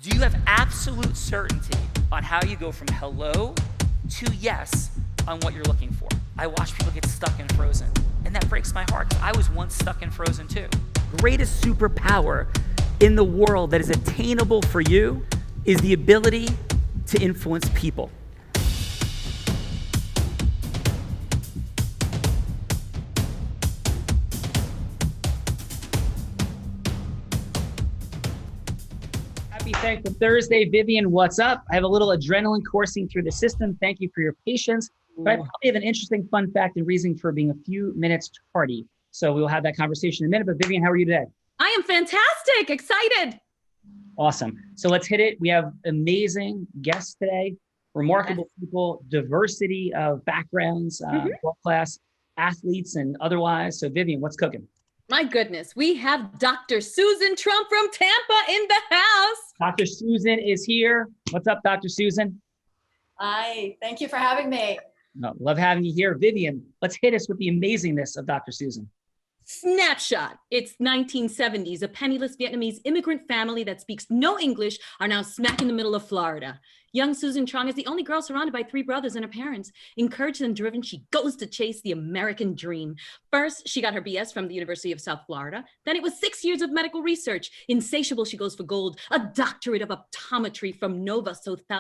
Do you have absolute certainty on how you go from hello to yes on what you're looking for? I watch people get stuck in Frozen, and that breaks my heart. I was once stuck in Frozen too. Greatest superpower in the world that is attainable for you is the ability to influence people. Happy Thankful Thursday. Vivian, what's up? I have a little adrenaline coursing through the system. Thank you for your patience. But I probably have an interesting fun fact and reason for being a few minutes tardy. So we will have that conversation in a minute. But Vivian, how are you today? I am fantastic. Excited. Awesome. So let's hit it. We have amazing guests today, remarkable people, diversity of backgrounds, world-class athletes and otherwise. So Vivian, what's cooking? My goodness. We have Dr. Susan Truong from Tampa in the house. Dr. Susan is here. What's up, Dr. Susan? Hi, thank you for having me. No, love having you here. Vivian, let's hit us with the amazingness of Dr. Susan. Snapshot. It's 1970s. A penniless Vietnamese immigrant family that speaks no English are now smack in the middle of Florida. Young Susan Truong is the only girl surrounded by 3 brothers and her parents. Encouraged and driven, she goes to chase the American dream. First, she got her BS from the University of South Florida. Then it was 6 years of medical research. Insatiable, she goes for gold, a doctorate of optometry from Nova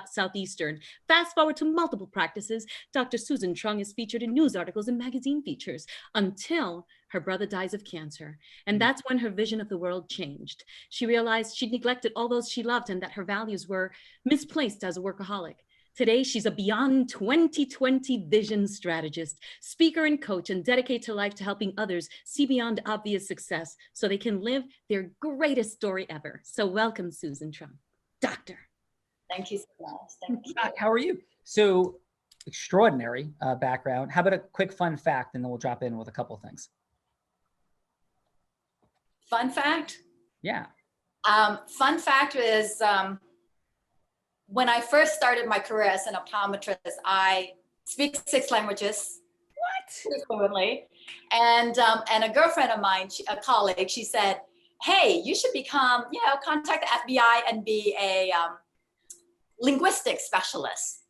Southeastern. Fast forward to multiple practices, Dr. Susan Truong is featured in news articles and magazine features until her brother dies of cancer. And that's when her vision of the world changed. She realized she'd neglected all those she loved and that her values were misplaced as a workaholic. Today, she's a Beyond 2020 vision strategist, speaker and coach, and dedicates her life to helping others see beyond obvious success so they can live their greatest story ever. So welcome, Susan Truong. Doctor. Thank you so much. Thank you. How are you? So extraordinary background. How about a quick fun fact, and then we'll drop in with a couple of things. Fun fact? Yeah. Fun fact is when I first started my career as an optometrist, I speak 6 languages. What? Fluently. And a girlfriend of mine, a colleague, she said, hey, you should become, contact the FBI and be a linguistic specialist.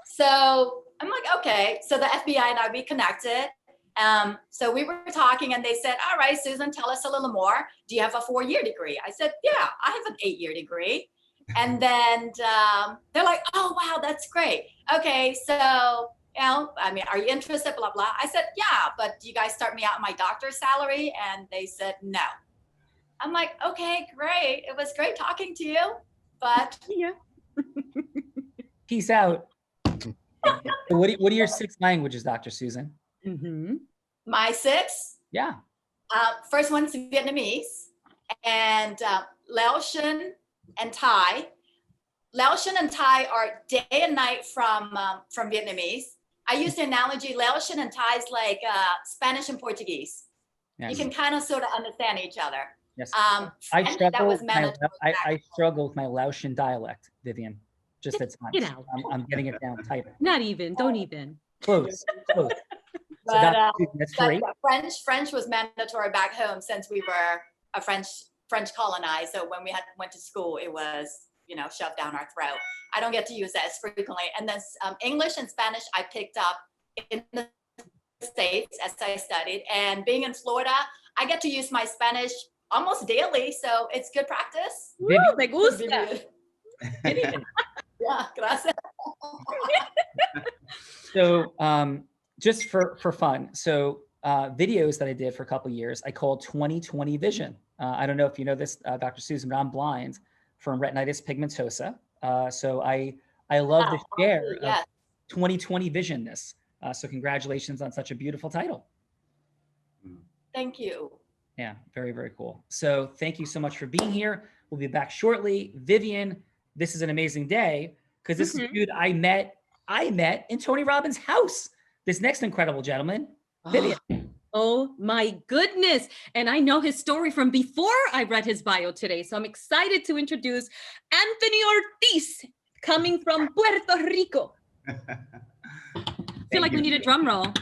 So I'm like, okay. So the FBI and I, we connected. So we were talking and they said, all right, Susan, tell us a little more. Do you have a 4-year degree? I said, yeah, I have an 8-year degree. And then they're like, oh, wow, that's great. Okay, so, are you interested, blah, blah. I said, yeah, but do you guys start me out my doctor's salary? And they said, no. I'm like, okay, great. It was great talking to you, but. Yeah. Peace out. What are your 6 languages, Dr. Susan? Mm-hmm. My 6? Yeah. First one's Vietnamese and Laotian and Thai. Laotian and Thai are day and night from Vietnamese. I use the analogy Laotian and Thai is like Spanish and Portuguese. Yes. You can kind of sort of understand each other. Yes. I struggle with my Laotian dialect, Vivian. Just at times. Get out. I'm getting it down tighter. Not even. Don't even. Close. But, that's great. French was mandatory back home since we were a French colonized. So when we went to school, it was, shoved down our throat. I don't get to use that as frequently. And then English and Spanish I picked up in the States as I studied. And being in Florida, I get to use my Spanish almost daily. So it's good practice. Woo, me gusta. Yeah, gracias. So just for fun, so videos that I did for a couple of years, I called 2020 Vision. I don't know if you know this, Dr. Susan, but I'm blind from retinitis pigmentosa. So I love to share 2020 Visionness. So congratulations on such a beautiful title. Thank you. Yeah, very, very cool. So thank you so much for being here. We'll be back shortly. Vivian, this is an amazing day because this is a dude I met in Tony Robbins' house. This next incredible gentleman, Vivian. Oh my goodness. And I know his story from before I read his bio today. So I'm excited to introduce Anthony Ortiz, coming from Puerto Rico. I feel like we need a drum roll.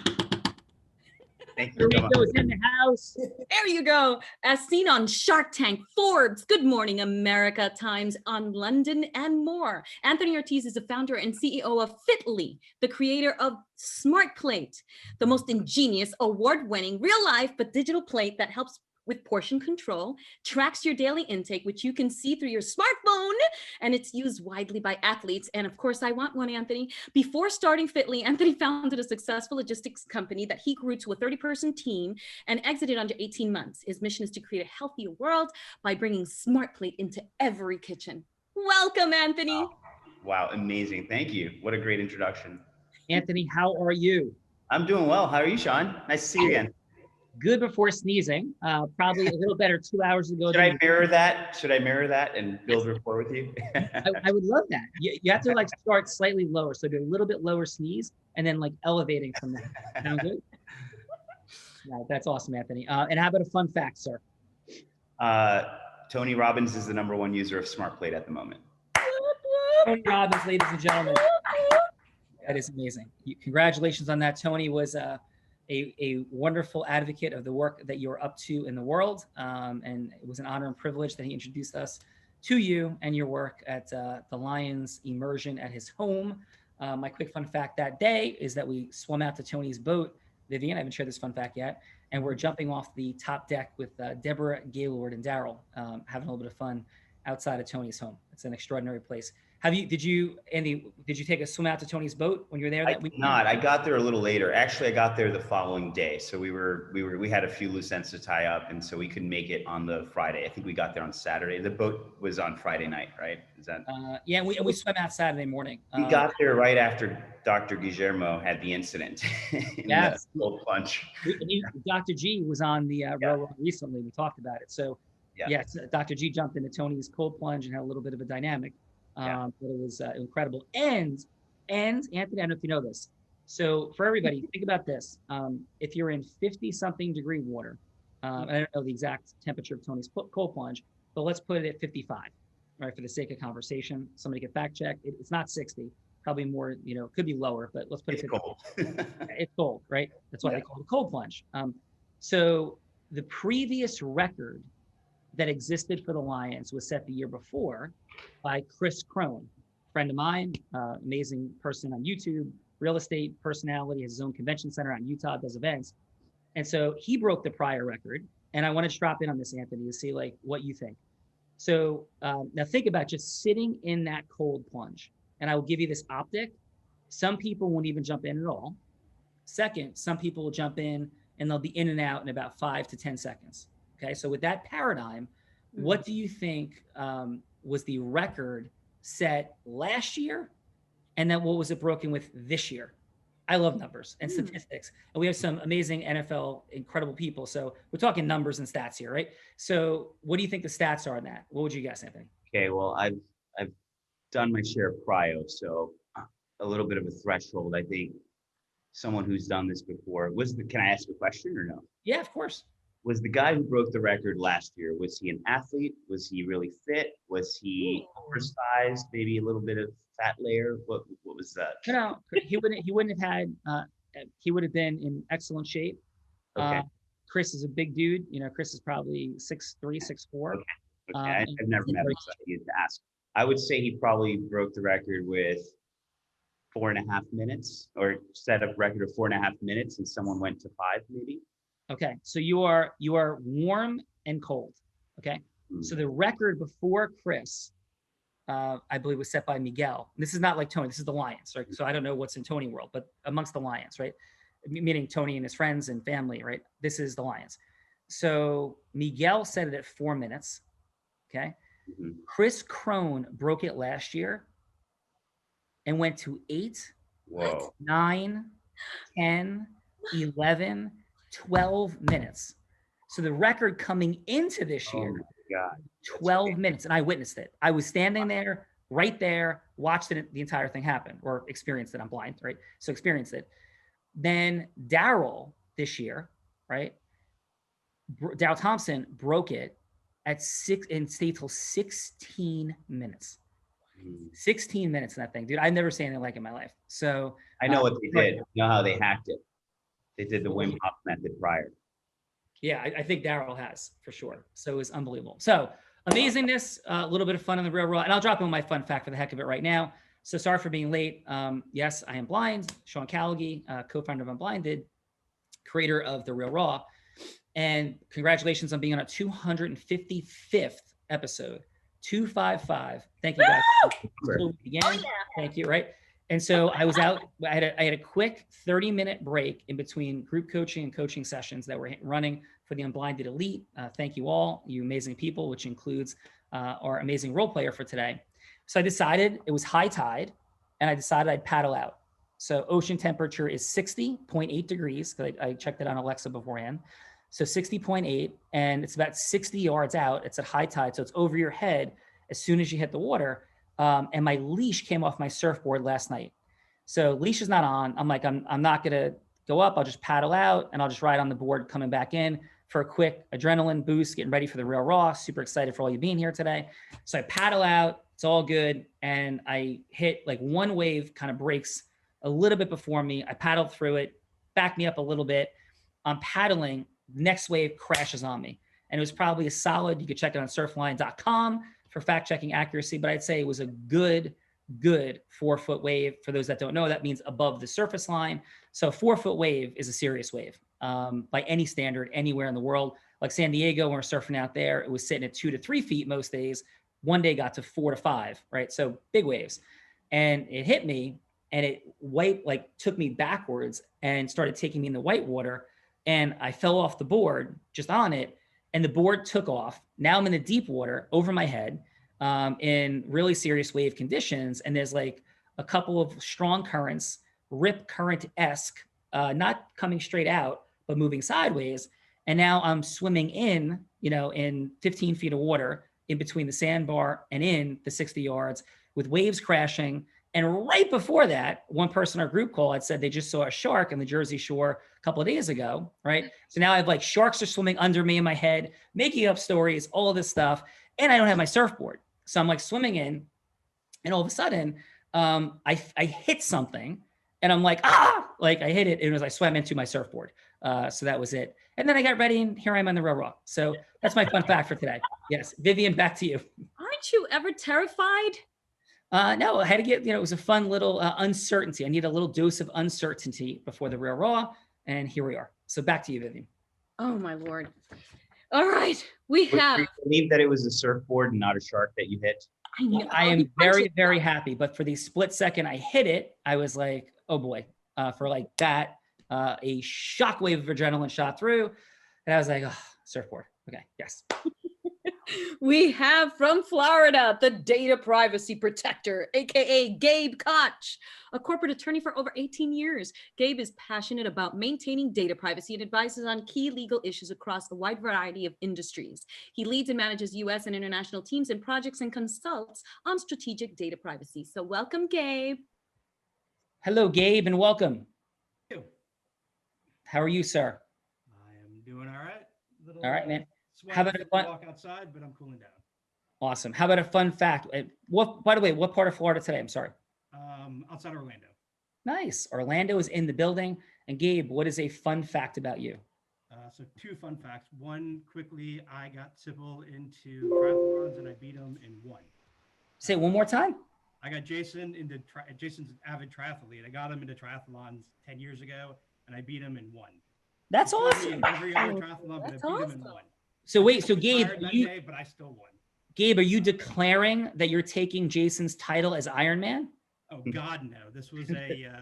Thank you so much. Rico's in the house. There you go. As seen on Shark Tank, Forbes, Good Morning America, Times on London, and more. Anthony Ortiz is the founder and CEO of Fitly, the creator of Smart Plate, the most ingenious, award-winning, real-life but digital plate that helps with portion control, tracks your daily intake, which you can see through your smartphone, and it's used widely by athletes. And of course, I want one, Anthony. Before starting Fitly, Anthony founded a successful logistics company that he grew to a 30-person team and exited under 18 months. His mission is to create a healthier world by bringing Smart Plate into every kitchen. Welcome, Anthony. Wow, amazing. Thank you. What a great introduction. Anthony, how are you? I'm doing well. How are you, Sean? Nice to see you again. Good before sneezing. Probably a little better 2 hours ago. Should I mirror that? Should I mirror that and build rapport with you? I would love that. You have to like start slightly lower. So do a little bit lower sneeze and then like elevating from there. Sound good? Yeah, that's awesome, Anthony. And how about a fun fact, sir? Tony Robbins is the #1 user of Smart Plate at the moment. Tony Robbins, ladies and gentlemen. That is amazing. Congratulations on that. Tony was a wonderful advocate of the work that you're up to in the world. And it was an honor and privilege that he introduced us to you and your work at the Lions immersion at his home. My quick fun fact that day is that we swum out to Tony's boat. Vivian, I haven't shared this fun fact yet. And we're jumping off the top deck with Deborah, Gaylord, and Darryl, having a little bit of fun outside of Tony's home. It's an extraordinary place. Andy, did you take a swim out to Tony's boat when you were there that weekend? Not. I got there a little later. Actually, I got there the following day. So we had a few loose ends to tie up, and so we couldn't make it on the Friday. I think we got there on Saturday. The boat was on Friday night, right? Is that? Yeah, we swam out Saturday morning. We got there right after Dr. Guillermo had the incident. Yes. The cold plunge. Dr. G was on the railroad recently. We talked about it. So yes, Dr. G jumped into Tony's cold plunge and had a little bit of a dynamic. But it was incredible. And Anthony, I don't know if you know this. So for everybody, think about this. If you're in 50-something degree water, I don't know the exact temperature of Tony's cold plunge, but let's put it at 55, right? For the sake of conversation, somebody get fact checked. It's not 60, probably more, it could be lower, but let's put it. It's cold. It's cold, right? That's why they call it a cold plunge. So the previous record that existed for the Lions was set the year before by Chris Crone, friend of mine, amazing person on YouTube, real estate personality, has his own convention center out in Utah, does events. And so he broke the prior record. And I wanted to drop in on this, Anthony, to see like what you think. So now think about just sitting in that cold plunge. And I will give you this optic. Some people won't even jump in at all. Second, some people will jump in and they'll be in and out in about 5 to 10 seconds. Okay, so with that paradigm, what do you think was the record set last year? And then what was it broken with this year? I love numbers and statistics. And we have some amazing NFL, incredible people. So we're talking numbers and stats here, right? So what do you think the stats are on that? What would you guess, Anthony? Okay, well, I've done my share of cryo, so a little bit of a threshold. I think someone who's done this before, can I ask a question or no? Yeah, of course. Was the guy who broke the record last year, was he an athlete? Was he really fit? Was he oversized? Maybe a little bit of fat layer? What was that? No, he wouldn't have had, he would have been in excellent shape. Okay. Chris is a big dude. Chris is probably 6'3", 6'4". Okay. I've never met him, so I need to ask. I would say he probably broke the record with 4.5 minutes, or set a record of 4.5 minutes, and someone went to 5 maybe. Okay, so you are warm and cold. Okay, so the record before Chris, I believe, was set by Miguel. This is not like Tony. This is the Lions, right? So I don't know what's in Tony world, but amongst the Lions, right? Meaning Tony and his friends and family, right? This is the Lions. So Miguel set it at 4 minutes. Okay, Chris Crone broke it last year and went to 8, 9, 10, 11. 12 minutes. So the record coming into this year, 12 minutes. And I witnessed it. I was standing there, right there, watched it, the entire thing happen, or experienced it. I'm blind, right? So experienced it. Then Darryl this year, right? Darryl Thompson broke it at 6 and stayed till 16 minutes. 16 minutes in that thing, dude. I've never seen anything like it in my life. So I know what they did. You know how they hacked it. They did the Wim Hof method prior. Yeah, I think Darryl has for sure. So it was unbelievable. So amazingness, a little bit of fun on the Real Raw, and I'll drop in my fun fact for the heck of it right now. So sorry for being late. Yes, I am blind. Sean Callaghy, co-founder of Unblinded, creator of the Real Raw, and congratulations on being on a 255th episode. 255. Thank you guys. Again. Thank you. Right. And so I was out. I had a quick 30-minute break in between group coaching and coaching sessions that were running for the Unblinded Elite. Thank you all, you amazing people, which includes our amazing role player for today. So I decided it was high tide, and I decided I'd paddle out. So ocean temperature is 60.8 degrees. I checked it on Alexa beforehand. So 60.8, and it's about 60 yards out. It's at high tide, so it's over your head as soon as you hit the water. And my leash came off my surfboard last night. So leash is not on. I'm like, I'm not gonna go up. I'll just paddle out and I'll just ride on the board coming back in for a quick adrenaline boost, getting ready for the Real Raw. Super excited for all you being here today. So I paddle out, it's all good. And I hit like one wave kind of breaks a little bit before me. I paddled through it, backed me up a little bit. I'm paddling, next wave crashes on me. And it was probably a solid, you could check it on surfline.com for fact-checking accuracy, but I'd say it was a good 4-foot wave. For those that don't know, that means above the surface line. So 4-foot wave is a serious wave by any standard anywhere in the world. Like San Diego, when we're surfing out there, it was sitting at 2 to 3 feet most days. One day got to 4 to 5, right? So big waves. And it hit me and it took me backwards and started taking me in the white water. And I fell off the board just on it. And the board took off. Now I'm in the deep water over my head in really serious wave conditions. And there's like a couple of strong currents, rip current-esque, not coming straight out, but moving sideways. And now I'm swimming in 15 feet of water in between the sandbar and in the 60 yards with waves crashing. And right before that, one person in our group call had said they just saw a shark on the Jersey Shore a couple of days ago, right? So now I have like sharks are swimming under me in my head, making up stories, all of this stuff, and I don't have my surfboard. So I'm like swimming in, and all of a sudden, I hit something, and I'm like, like I hit it, and as I swam into my surfboard. So that was it. And then I got ready, and here I am on the Real Raw. So that's my fun fact for today. Yes, Vivian, back to you. Aren't you ever terrified? No, I had to get, it was a fun little uncertainty. I need a little dose of uncertainty before the Real Raw. And here we are. So back to you, Vivian. Oh, my Lord. All right. We have. You believe that it was a surfboard and not a shark that you hit? I know. I am very, very happy. But for the split second I hit it, I was like, oh boy, for like that, a shockwave of adrenaline shot through. And I was like, oh, surfboard. Okay. Yes. We have from Florida, the data privacy protector, aka Gabe Kotch, a corporate attorney for over 18 years. Gabe is passionate about maintaining data privacy and advises on key legal issues across a wide variety of industries. He leads and manages US and international teams and projects and consults on strategic data privacy. So welcome, Gabe. Hello, Gabe, and welcome. Thank you. How are you, sir? I am doing all right. All right, man. How about a a fun- walk outside, but I'm cooling down. Awesome. How about a fun fact? By the way, what part of Florida today? I'm sorry. Outside Orlando. Nice. Orlando is in the building. And Gabe, what is a fun fact about you? So 2 fun facts. One, quickly, I got Sybil into triathlons and I beat him in 1. Say it one more time. I got Jason into Jason's an avid triathlete. I got him into triathlons 10 years ago and I beat him in 1. That's He beat me awesome. in every other triathlon, but I That's beat him in awesome. 1. So wait, so Gabe, Tired that you, day, but I still won. Gabe, are you declaring that you're taking Jason's title as Iron Man? Oh God, no! This was a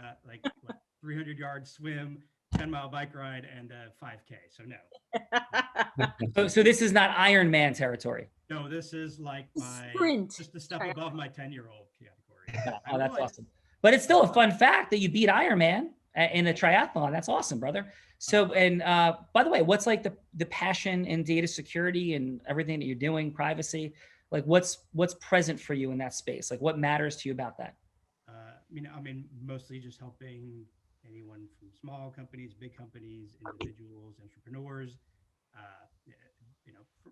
300-yard swim, 10-mile bike ride, and a 5K. So no. So this is not Iron Man territory. No, this is like my Sprint. just a step above my 10-year-old category. Oh, that's awesome. But it's still a fun fact that you beat Iron Man in a triathlon. That's awesome, brother. So, and by the way, what's like the passion in data security and everything that you're doing, privacy? Like what's present for you in that space? Like what matters to you about that? I mean, mostly just helping anyone from small companies, big companies, individuals, entrepreneurs,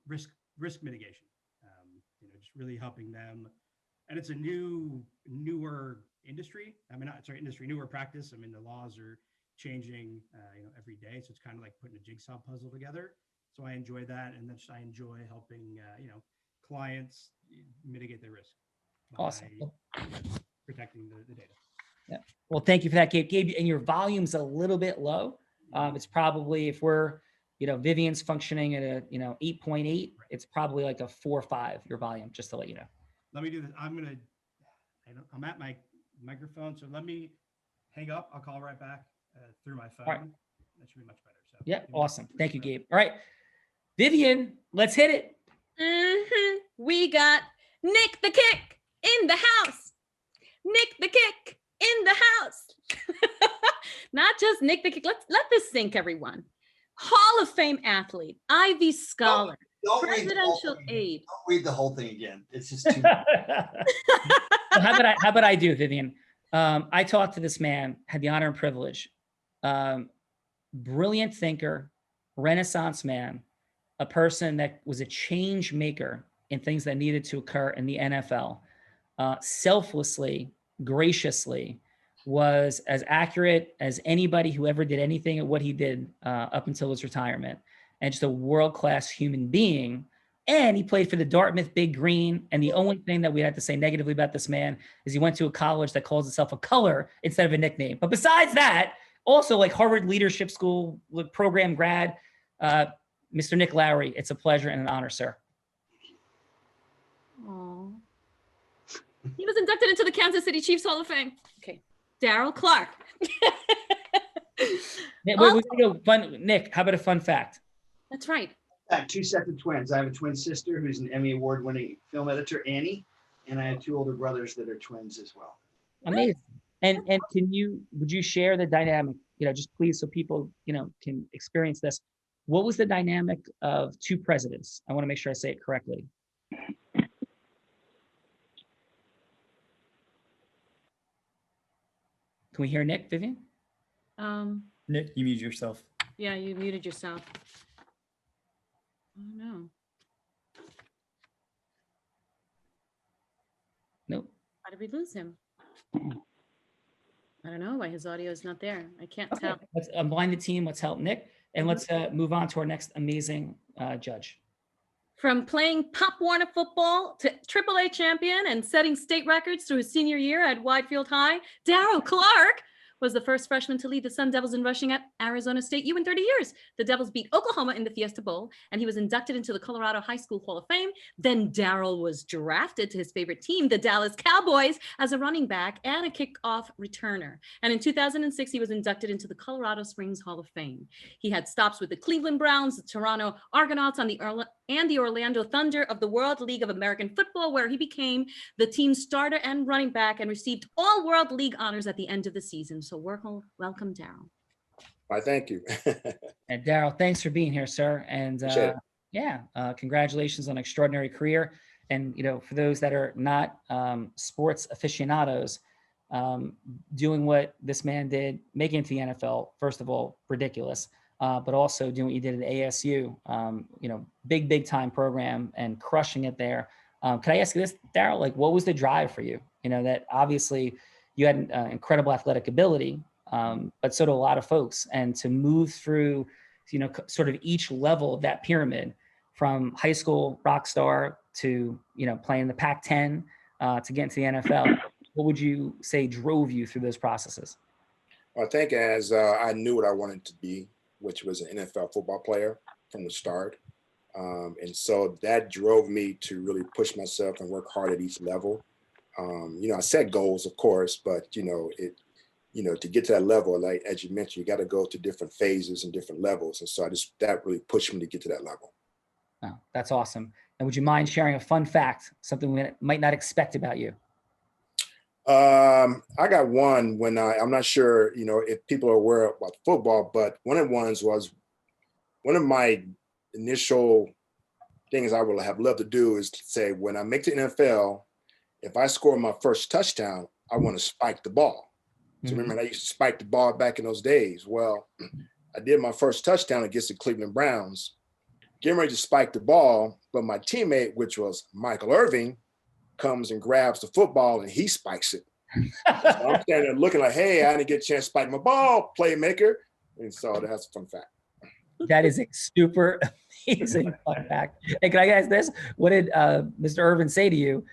risk mitigation, just really helping them. And it's a newer industry. Newer practice. I mean, the laws are changing, every day. So it's kind of like putting a jigsaw puzzle together. So I enjoy that. And then I enjoy helping, clients mitigate their risk by Awesome. protecting the data. Yeah. Well, thank you for that, Gabe. Gabe, and your volume's a little bit low. It's probably, if we're, Vivian's functioning at a, 8.8, it's probably like a 4 or 5, your volume, just to let you know. Let me do this. I'm at my microphone. So let me hang up. I'll call right back through my phone. All right. That should be much better. So Yeah. Awesome. Thank you, Gabe. All right. Vivian, let's hit it. We got Nick the Kick in the house. Nick the Kick in the house. Not just Nick the Kick. Let this sink, everyone. Hall of Fame athlete, Ivy Scholar, Don't read the whole presidential thing. aide. Don't read the whole thing again. It's just too How about I do, Vivian? I talked to this man, had the honor and privilege. Brilliant thinker, Renaissance man, a person that was a change maker in things that needed to occur in the NFL. Selflessly, graciously, was as accurate as anybody who ever did anything at what he did up until his retirement, and just a world-class human being. And he played for the Dartmouth Big Green. And the only thing that we had to say negatively about this man is he went to a college that calls itself a color instead of a nickname. But besides that, also like Harvard Leadership School program grad, Mr. Nick Lowery, it's a pleasure and an honor, sir. Aww. He was inducted into the Kansas City Chiefs Hall of Fame. Okay. Darryl Clark. Nick, how about a fun fact? That's right. I have 2 sets of twins. I have a twin sister who's an Emmy Award-winning film editor, Annie, and I have 2 older brothers that are twins as well. Amazing. And would you share the dynamic, just please, so people, can experience this. What was the dynamic of 2 presidents? I want to make sure I say it correctly. Can we hear Nick, Vivian? Nick, you mute yourself. Yeah, you muted yourself. Oh no. Nope. How did we lose him? I don't know why his audio is not there. I can't Okay. tell. Let's unblind the team. Let's help Nick. And let's move on to our next amazing judge. From playing Pop Warner football to AAA champion and setting state records through his senior year at Widefield High, Darryl Clark was the first freshman to lead the Sun Devils in rushing at Arizona State U in 30 years. The Devils beat Oklahoma in the Fiesta Bowl, and he was inducted into the Colorado High School Hall of Fame. Then Darryl was drafted to his favorite team, the Dallas Cowboys, as a running back and a kickoff returner. And in 2006, he was inducted into the Colorado Springs Hall of Fame. He had stops with the Cleveland Browns, the Toronto Argonauts, and the Orlando Thunder of the World League of American Football, where he became the team's starter and running back and received all World League honors at the end of the season. So welcome, Darryl. Why, thank you. And Darryl, thanks for being here, sir. And congratulations on an extraordinary career. And, for those that are not sports aficionados, doing what this man did, making it to the NFL, first of all, ridiculous. But also doing what you did at ASU, big time program and crushing it there. Can I ask you this, Darryl? What was the drive for you? That obviously you had incredible athletic ability, but so do a lot of folks. And to move through, sort of each level of that pyramid, from high school rock star to playing the Pac-10 to get into the NFL, what would you say drove you through those processes? I think as I knew what I wanted to be, which was an NFL football player from the start. And so that drove me to really push myself and work hard at each level. I set goals, of course, but, to get to that level, like, as you mentioned, you got to go to different phases and different levels. And so that really pushed me to get to that level. Oh, that's awesome. And would you mind sharing a fun fact, something we might not expect about you? I got one when I'm not sure, if people are aware about football, but one of the ones was one of my initial things I would have loved to do is to say, when I make the NFL, if I score my first touchdown, I want to spike the ball. So remember, I used to spike the ball back in those days. Well, I did my first touchdown against the Cleveland Browns, getting ready to spike the ball, but my teammate, which was Michael Irving, comes and grabs the football and he spikes it. I'm standing there looking like, hey, I didn't get a chance to spike my ball, playmaker. And so that's a fun fact. That is a super amazing fun fact. Hey, can I ask this? What did Mr. Irvin say to you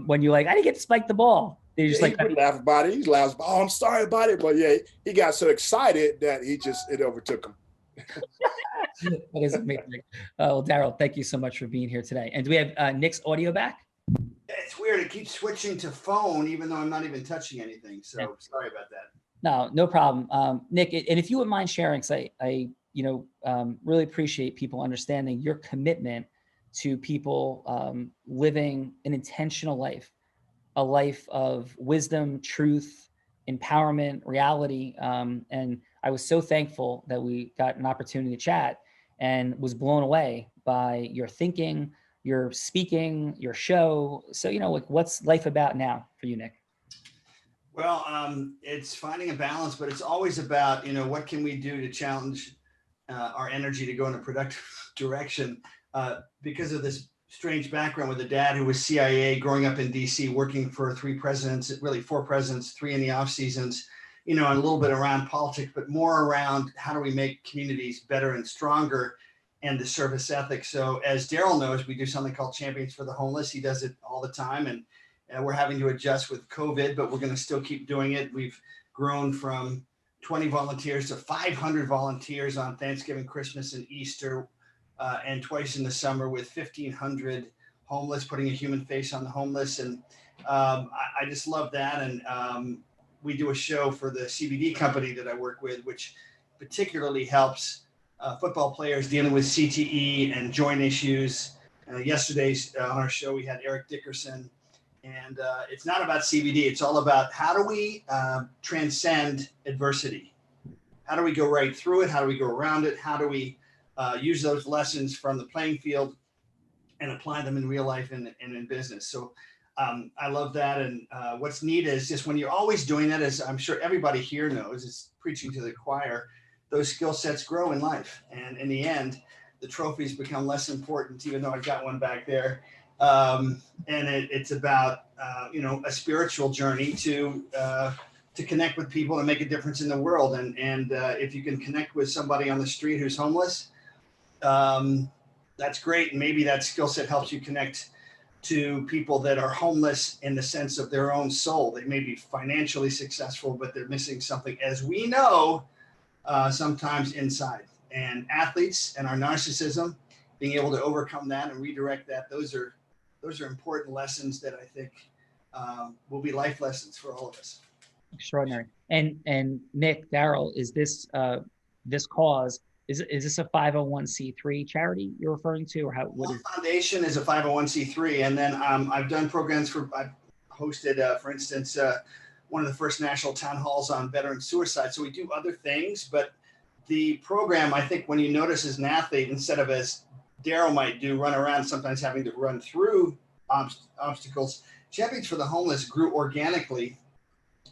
when you like, I didn't get to spike the ball? Did you just He would laugh about it. He laughs, oh, I'm sorry about it. But yeah, he got so excited that it overtook him. That is amazing. Well, Darryl, thank you so much for being here today. And do we have Nick's audio back? It's weird. It keeps switching to phone, even though I'm not even touching anything. So Yeah. sorry about that. No problem. Nick, and if you wouldn't mind sharing, because I really appreciate people understanding your commitment to people living an intentional life, a life of wisdom, truth, empowerment, reality. And I was so thankful that we got an opportunity to chat and was blown away by your thinking, your speaking, your show. So, like, what's life about now for you, Nick? Well, it's finding a balance, but it's always about, what can we do to challenge our energy to go in a productive direction because of this strange background with a dad who was CIA, growing up in DC, working for 3 presidents, really 4 presidents, 3 in the off seasons, and a little bit around politics, but more around how do we make communities better and stronger and the service ethic. So as Darryl knows, we do something called Champions for the Homeless. He does it all the time. And we're having to adjust with COVID, but we're going to still keep doing it. We've grown from 20 volunteers to 500 volunteers on Thanksgiving, Christmas, and Easter, and twice in the summer with 1,500 homeless, putting a human face on the homeless. And I just love that. And we do a show for the CBD company that I work with, which particularly helps football players dealing with CTE and joint issues. Yesterday's on our show, we had Eric Dickerson. And it's not about CBD. It's all about how do we transcend adversity? How do we go right through it? How do we go around it? How do we use those lessons from the playing field and apply them in real life and in business? So I love that. And what's neat is just when you're always doing that, as I'm sure everybody here knows, it's preaching to the choir, those skill sets grow in life. And in the end, the trophies become less important, even though I've got one back there. And it's about, a spiritual journey to connect with people and make a difference in the world. And if you can connect with somebody on the street who's homeless, that's great. And maybe that skill set helps you connect to people that are homeless in the sense of their own soul. They may be financially successful, but they're missing something, as we know, sometimes inside. And athletes and our narcissism, being able to overcome that and redirect that, those are important lessons that I think will be life lessons for all of us. Extraordinary. And Nick, Darryl, is this cause, is this a 501c3 charity you're referring to, or what is? Foundation is a 501c3, and then I've done programs I've hosted, for instance, one of the first national town halls on veteran suicide. So we do other things, but the program, I think, when you notice as an athlete, instead of as Darryl might do, run around, sometimes having to run through obstacles, Champions for the Homeless grew organically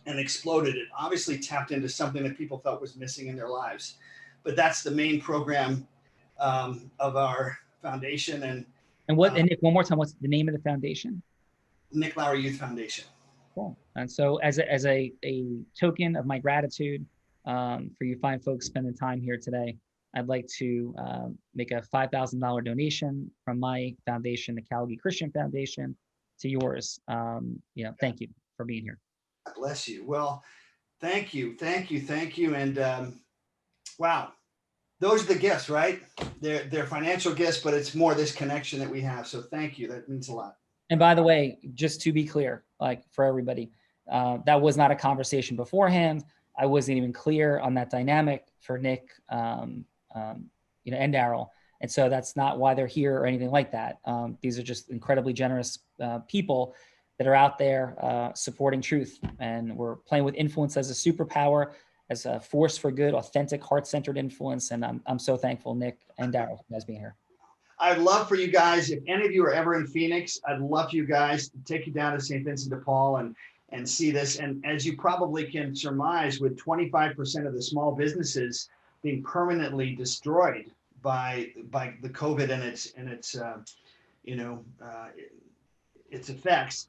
and exploded. It obviously tapped into something that people felt was missing in their lives. But that's the main program of our foundation. And Nick, one more time, what's the name of the foundation? Nick Lowery Youth Foundation. Cool. And so as a token of my gratitude for you fine folks spending time here today, I'd like to make a $5,000 donation from my foundation, the Calgary Christian Foundation, to yours. Thank you for being here. God bless you. Well, thank you. And wow, those are the gifts, right? They're financial gifts, but it's more this connection that we have. So thank you. That means a lot. And by the way, just to be clear, like for everybody, that was not a conversation beforehand. I wasn't even clear on that dynamic for Nick, and Darryl. And so that's not why they're here or anything like that. These are just incredibly generous people that are out there supporting truth. And we're playing with influence as a superpower, as a force for good, authentic, heart-centered influence. And I'm so thankful, Nick and Darryl, for you guys being here. I'd love for you guys, if any of you are ever in Phoenix, I'd love for you guys to take you down to St. Vincent de Paul and see this. And as you probably can surmise, with 25% of the small businesses being permanently destroyed by the COVID and its effects,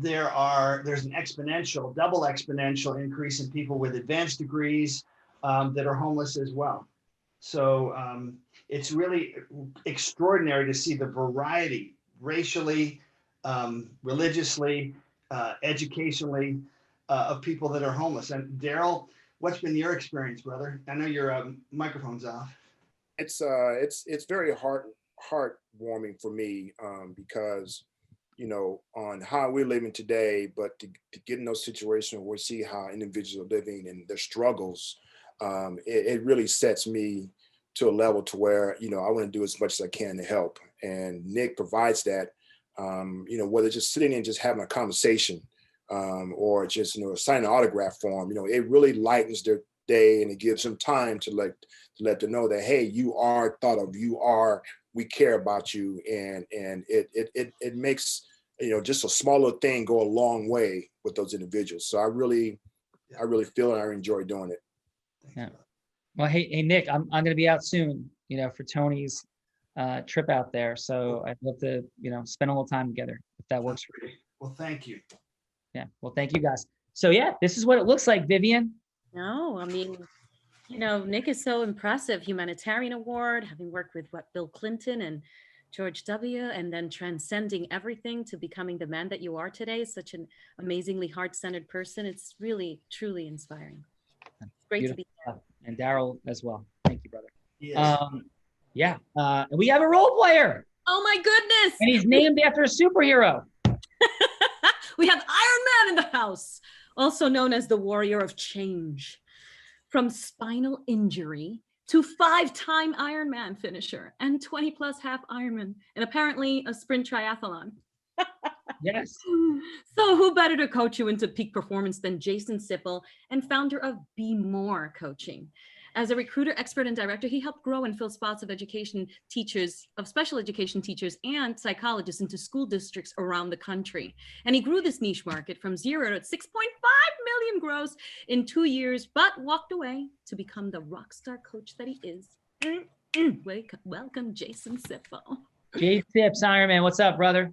there's an double exponential increase in people with advanced degrees that are homeless as well. So it's really extraordinary to see the variety racially, religiously, educationally of people that are homeless. And Darryl, what's been your experience, brother? I know your microphone's off. It's very heartwarming for me because, on how we're living today, but to get in those situations where we see how individuals are living and their struggles, it really sets me to a level to where, I want to do as much as I can to help. And Nick provides that, whether just sitting and just having a conversation or just, signing an autograph form, it really lightens their day and it gives them time to let them know that, hey, you are thought of, we care about you. And it makes, just a small little thing go a long way with those individuals. So I really feel and I enjoy doing it. Yeah. Well, hey, Nick, I'm going to be out soon, for Tony's trip out there. So I'd love to, spend a little time together if that works for you. Well, thank you. Yeah. Well, thank you guys. So yeah, this is what it looks like, Vivian. No, I mean, Nick is so impressive. Humanitarian award, having worked with Bill Clinton and George W., and then transcending everything to becoming the man that you are today. Such an amazingly heart-centered person. It's really, truly inspiring. It's great Beautiful. to be here. And Darryl as well. Thank you, brother. Yes. Yeah. And we have a role player. Oh my goodness. And he's named after a superhero. We have Iron Man in the house, also known as the Warrior of Change. From spinal injury to 5-time Ironman finisher and 20+ half Ironman, and apparently a sprint triathlon. Yes. So who better to coach you into peak performance than Jason Sippel, and founder of Be More Coaching. As a recruiter, expert, and director, he helped grow and fill spots of special education teachers and psychologists into school districts around the country. And he grew this niche market from 0 to 6.5 million gross in 2 years, but walked away to become the rock star coach that he is. Welcome, Jason Sippel. Jay Sips, Iron Man, what's up, brother?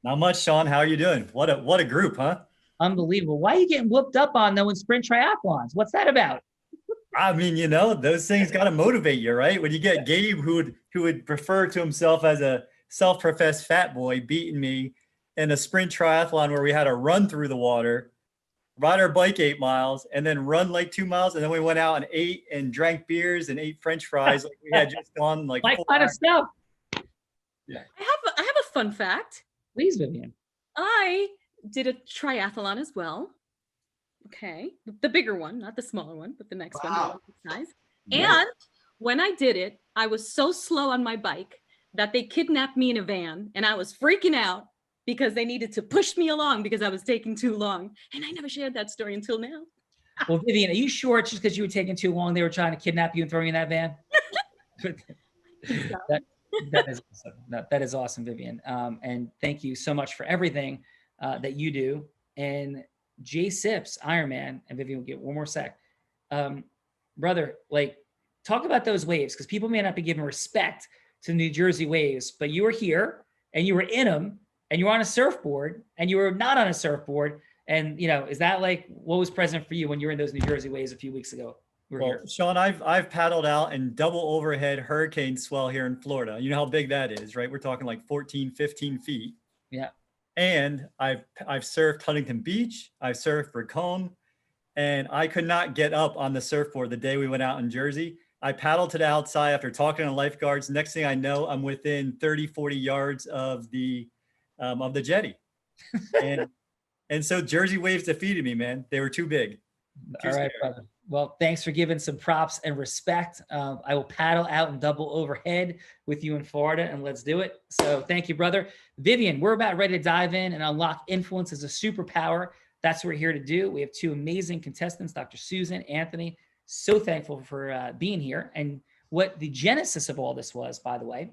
Not much, Sean. How are you doing? What a group, huh? Unbelievable. Why are you getting whooped up on though in sprint triathlons? What's that about? I mean, those things got to motivate you, right? When you get Gabe, who would refer to himself as a self-professed fat boy, beating me in a sprint triathlon where we had to run through the water, ride our bike 8 miles, and then run like 2 miles, and then we went out and ate and drank beers and ate French fries like we had just gone like My kind of stuff. Yeah. I have a fun fact. Please, Vivian. I did a triathlon as well. Okay, the bigger one, not the smaller one, but the next one, the Olympic size. Yeah. And when I did it, I was so slow on my bike that they kidnapped me in a van, and I was freaking out because they needed to push me along because I was taking too long. And I never shared that story until now. Well, Vivian, are you sure it's just because you were taking too long they were trying to kidnap you and throw you in that van? That is awesome. That is awesome, Vivian. And thank you so much for everything that you do. And Jay Sips, Iron Man, and Vivian will get one more sec. Brother, talk about those waves, because people may not be giving respect to the New Jersey waves, but you were here and you were in them and you were on a surfboard and you were not on a surfboard. And, is that what was present for you when you were in those New Jersey waves a few weeks ago? Well, Sean, I've paddled out in double overhead hurricane swell here in Florida. You know how big that is, right? We're talking like 14, 15 feet. Yeah. And I've surfed Huntington Beach, I've surfed Racone, and I could not get up on the surfboard the day we went out in Jersey. I paddled to the outside after talking to lifeguards. Next thing I know, I'm within 30, 40 yards of the jetty. And so Jersey waves defeated me, man. They were too big. All right, brother. Well, thanks for giving some props and respect. I will paddle out in double overhead with you in Florida, and let's do it. So thank you, brother. Vivian, we're about ready to dive in and unlock influence as a superpower. That's what we're here to do. We have two amazing contestants, Dr. Susan, Anthony. So thankful for being here. And what the genesis of all this was, by the way,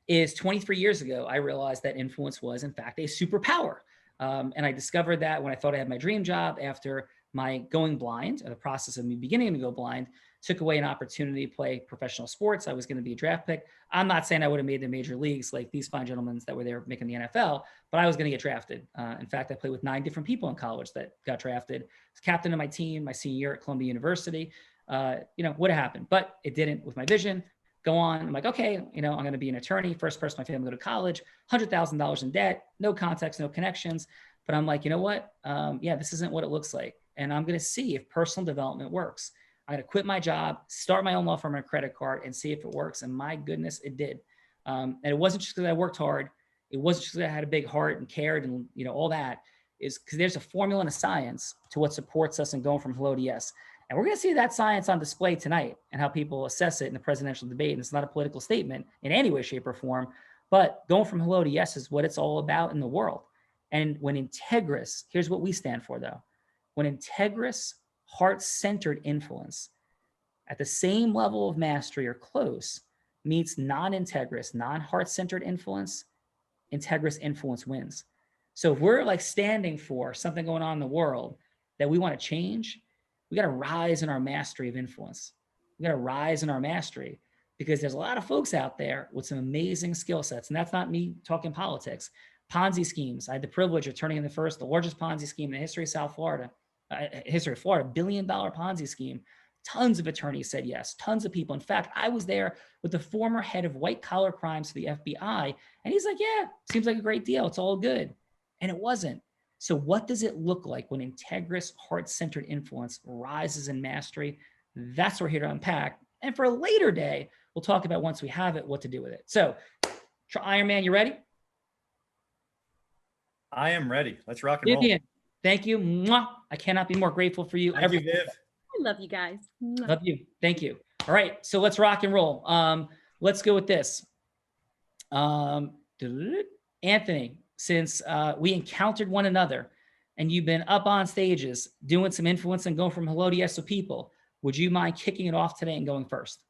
is 23 years ago, I realized that influence was, in fact, a superpower. And I discovered that when I thought I had my dream job after my going blind, or the process of me beginning to go blind, took away an opportunity to play professional sports. I was going to be a draft pick. I'm not saying I would have made the major leagues like these fine gentlemen that were there making the NFL, but I was going to get drafted. In fact, I played with 9 different people in college that got drafted. I was captain of my team my senior year at Columbia University. Would have happened, but it didn't with my vision. Go on. I'm like, okay, I'm going to be an attorney. First person in my family to go to college, $100,000 in debt, no contacts, no connections. But I'm like, you know what? This isn't what it looks like. And I'm going to see if personal development works. I'm going to quit my job, start my own law firm on a credit card, and see if it works. And my goodness, it did. And it wasn't just because I worked hard. It wasn't just because I had a big heart and cared and, all that. Is because there's a formula and a science to what supports us in going from hello to yes. And we're going to see that science on display tonight and how people assess it in the presidential debate. And it's not a political statement in any way, shape, or form, but going from hello to yes is what it's all about in the world. And when integrous, here's what we stand for though. When integrous, heart-centered influence at the same level of mastery or close meets non-integrous, non-heart-centered influence, integrous influence wins. So if we're like standing for something going on in the world that we want to change, we got to rise in our mastery of influence. We got to rise in our mastery because there's a lot of folks out there with some amazing skill sets. And that's not me talking politics. Ponzi schemes. I had the privilege of turning in the largest Ponzi scheme in the history of South Florida, $1 billion Ponzi scheme. Tons of attorneys said yes, tons of people. In fact, I was there with the former head of white collar crimes for the FBI. And he's like, yeah, seems like a great deal. It's all good. And it wasn't. So what does it look like when integrous, heart-centered influence rises in mastery? That's what we're here to unpack. And for a later day, we'll talk about once we have it, what to do with it. So Iron Man, you ready? I am ready. Let's rock and roll. Vivian, thank you. Mwah. I cannot be more grateful for you. Thank you, Viv. I love you guys. Love you. Thank you. All right. So let's rock and roll. Let's go with this. Anthony, since we encountered one another and you've been up on stages doing some influence and going from hello to yes to people, would you mind kicking it off today and going first?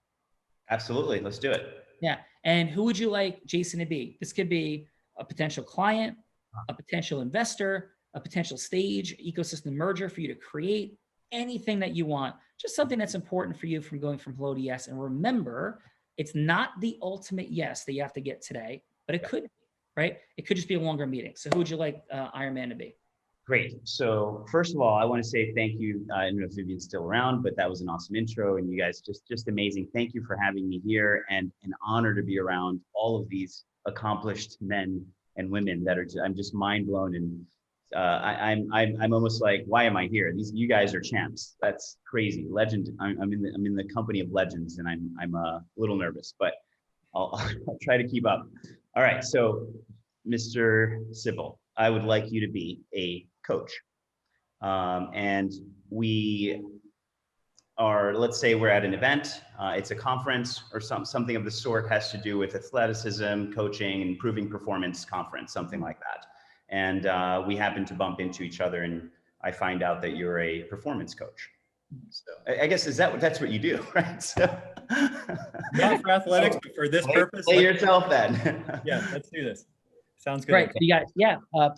Absolutely. Let's do it. Yeah. And who would you like Jason to be? This could be a potential client, a potential investor, a potential stage, ecosystem merger for you to create, anything that you want, just something that's important for you from going from hello to yes. And remember, it's not the ultimate yes that you have to get today, but it could be, right? It could just be a longer meeting. So who would you like Iron Man to be? Great. So first of all, I want to say thank you. I don't know if Vivian's still around, but that was an awesome intro, and you guys just amazing. Thank you for having me here, and an honor to be around all of these accomplished men and women that are. I'm just mind blown, and I'm almost like, why am I here? You guys are champs. That's crazy. Legend. I'm in the company of legends, and I'm a little nervous, but I'll try to keep up. All right. So, Mr. Sybil, I would like you to be a coach. And we are, let's say we're at an event, it's a conference or something of the sort, has to do with athleticism, coaching, improving performance conference, something like that. And we happen to bump into each other, and I find out that you're a performance coach. So I guess that's what you do, right? So Not for athletics, but for this purpose. Play yourself then. Yeah, let's do this. Sounds good. Right. You guys,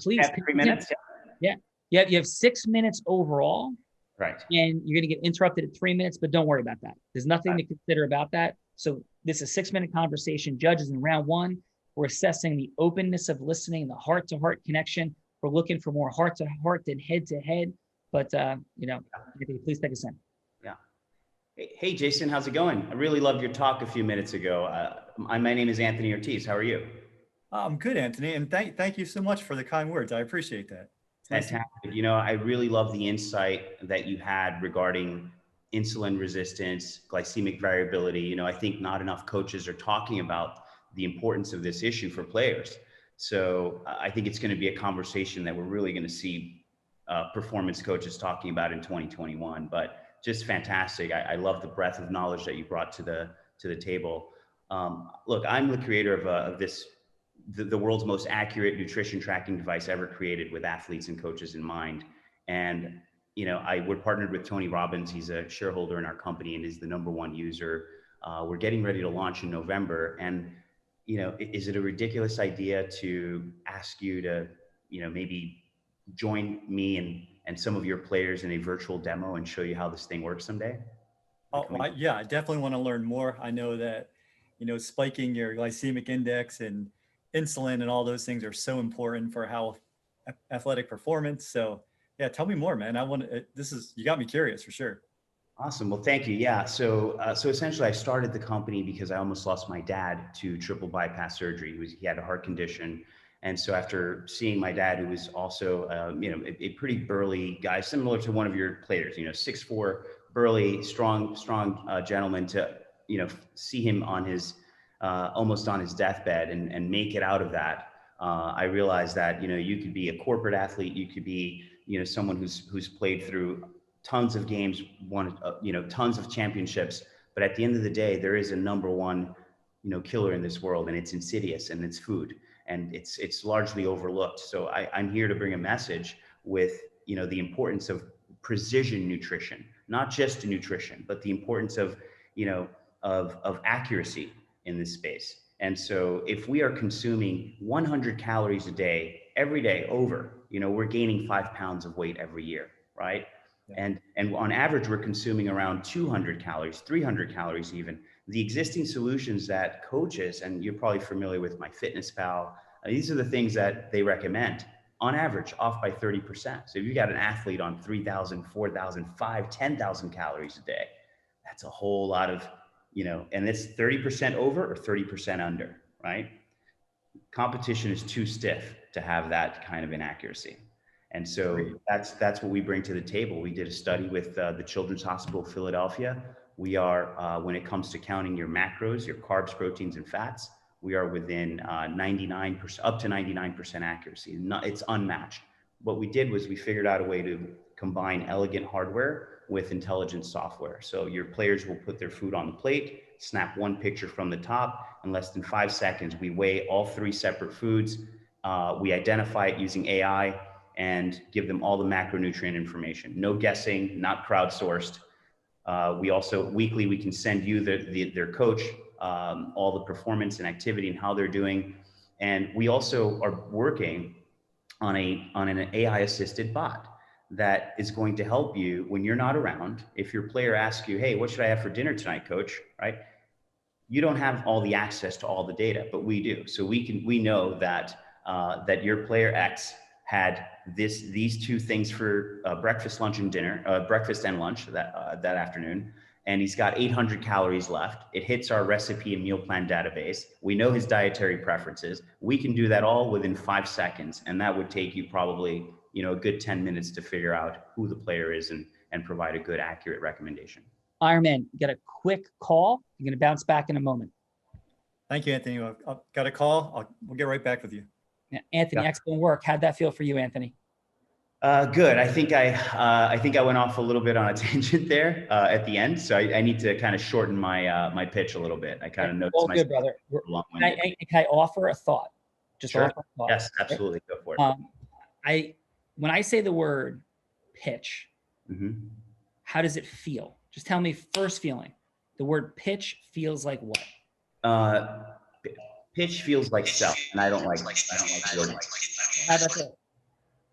please. 3 minutes. Yeah. You have 6 minutes overall. Right. And you're going to get interrupted at 3 minutes, but don't worry about that. There's nothing to consider about that. So this is a 6-minute conversation. Judges in round 1, we're assessing the openness of listening, the heart-to-heart connection. We're looking for more heart-to-heart than head-to-head. But, Anthony, please take us in. Yeah. Hey, Jason, how's it going? I really loved your talk a few minutes ago. My name is Anthony Ortiz. How are you? I'm good, Anthony. And thank you so much for the kind words. I appreciate that. Fantastic. I really love the insight that you had regarding insulin resistance, glycemic variability. I think not enough coaches are talking about the importance of this issue for players. So I think it's going to be a conversation that we're really going to see performance coaches talking about in 2021, but just fantastic. I love the breadth of knowledge that you brought to the table. Look, I'm the creator of the world's most accurate nutrition tracking device ever created, with athletes and coaches in mind. And, we're partnered with Tony Robbins. He's a shareholder in our company and is the #1 user. We're getting ready to launch in November. And, is it a ridiculous idea to ask you to, maybe join me and some of your players in a virtual demo and show you how this thing works someday? Yeah, I definitely want to learn more. I know that, spiking your glycemic index and insulin and all those things are so important for how athletic performance. So yeah, tell me more, man. You got me curious for sure. Awesome. Well, thank you. Yeah. So essentially, I started the company because I almost lost my dad to triple bypass surgery. He had a heart condition, and so after seeing my dad, who was also, a pretty burly guy, similar to one of your players, 6'4", burly, strong gentleman, to see him on his almost on his deathbed and make it out of that. I realized that you could be a corporate athlete, you could be someone who's played through tons of games, won tons of championships, but at the end of the day, there is a number one killer in this world, and it's insidious, and it's food, and it's largely overlooked. So I'm here to bring a message with the importance of precision nutrition, not just nutrition, but the importance of of accuracy in this space. And so if we are consuming 100 calories a day every day we're gaining 5 pounds of weight every year, right? Yeah. And on average, we're consuming around 200 calories, 300 calories even. The existing solutions that coaches, and you're probably familiar with MyFitnessPal, these are the things that they recommend, on average, off by 30%. So if you got an athlete on 3,000, 4,000, 5,000, 10,000 calories a day, that's a whole lot of, and it's 30% over or 30% under, right? Competition is too stiff to have that kind of inaccuracy. And so that's what we bring to the table. We did a study with the Children's Hospital of Philadelphia. We are, when it comes to counting your macros, your carbs, proteins, and fats, we are within 99%, up to 99% accuracy. It's unmatched. What we did was we figured out a way to combine elegant hardware with intelligent software. So your players will put their food on the plate, snap one picture from the top. In less than 5 seconds, we weigh all 3 separate foods. We identify it using AI and give them all the macronutrient information. No guessing, not crowdsourced. We also, weekly, we can send you their coach, all the performance and activity and how they're doing. And we also are working on an AI-assisted bot that is going to help you when you're not around. If your player asks you, hey, what should I have for dinner tonight, coach, right? You don't have all the access to all the data, but we do. So we know that that your player X had these 2 things for breakfast, lunch, and dinner, breakfast and lunch that afternoon, and he's got 800 calories left. It hits our recipe and meal plan database. We know his dietary preferences. We can do that all within 5 seconds, and that would take you probably a good 10 minutes to figure out who the player is and provide a good, accurate recommendation. Iron Man, get a quick call. You're going to bounce back in a moment. Thank you, Anthony. I've got a call. We'll get right back with you. Yeah, Anthony, excellent work. How'd that feel for you, Anthony? Good. I think I went off a little bit on a tangent there at the end, so I need to kind of shorten my my pitch a little bit. I kind of noticed all good, brother. Can I offer a thought? Just sure. Offer a thought. Yes, absolutely. Go for it. When I say the word pitch, how does it feel? Just tell me first feeling. The word pitch feels like what? Pitch feels like sell, and I don't like the word. How about that?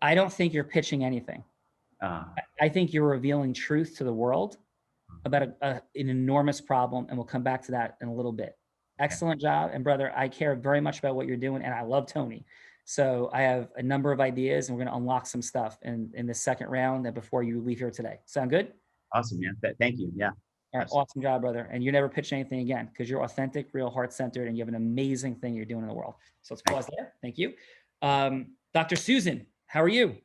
I don't think you're pitching anything. I think you're revealing truth to the world about an enormous problem, and we'll come back to that in a little bit. Excellent job. And brother, I care very much about what you're doing, and I love Tony. So I have a number of ideas, and we're going to unlock some stuff in the second round before you leave here today. Sound good? Awesome, man. Thank you. Yeah. All right, awesome job, brother. And you never pitch anything again because you're authentic, real, heart-centered, and you have an amazing thing you're doing in the world. So let's pause there. Thank you. Dr. Susan, how are you?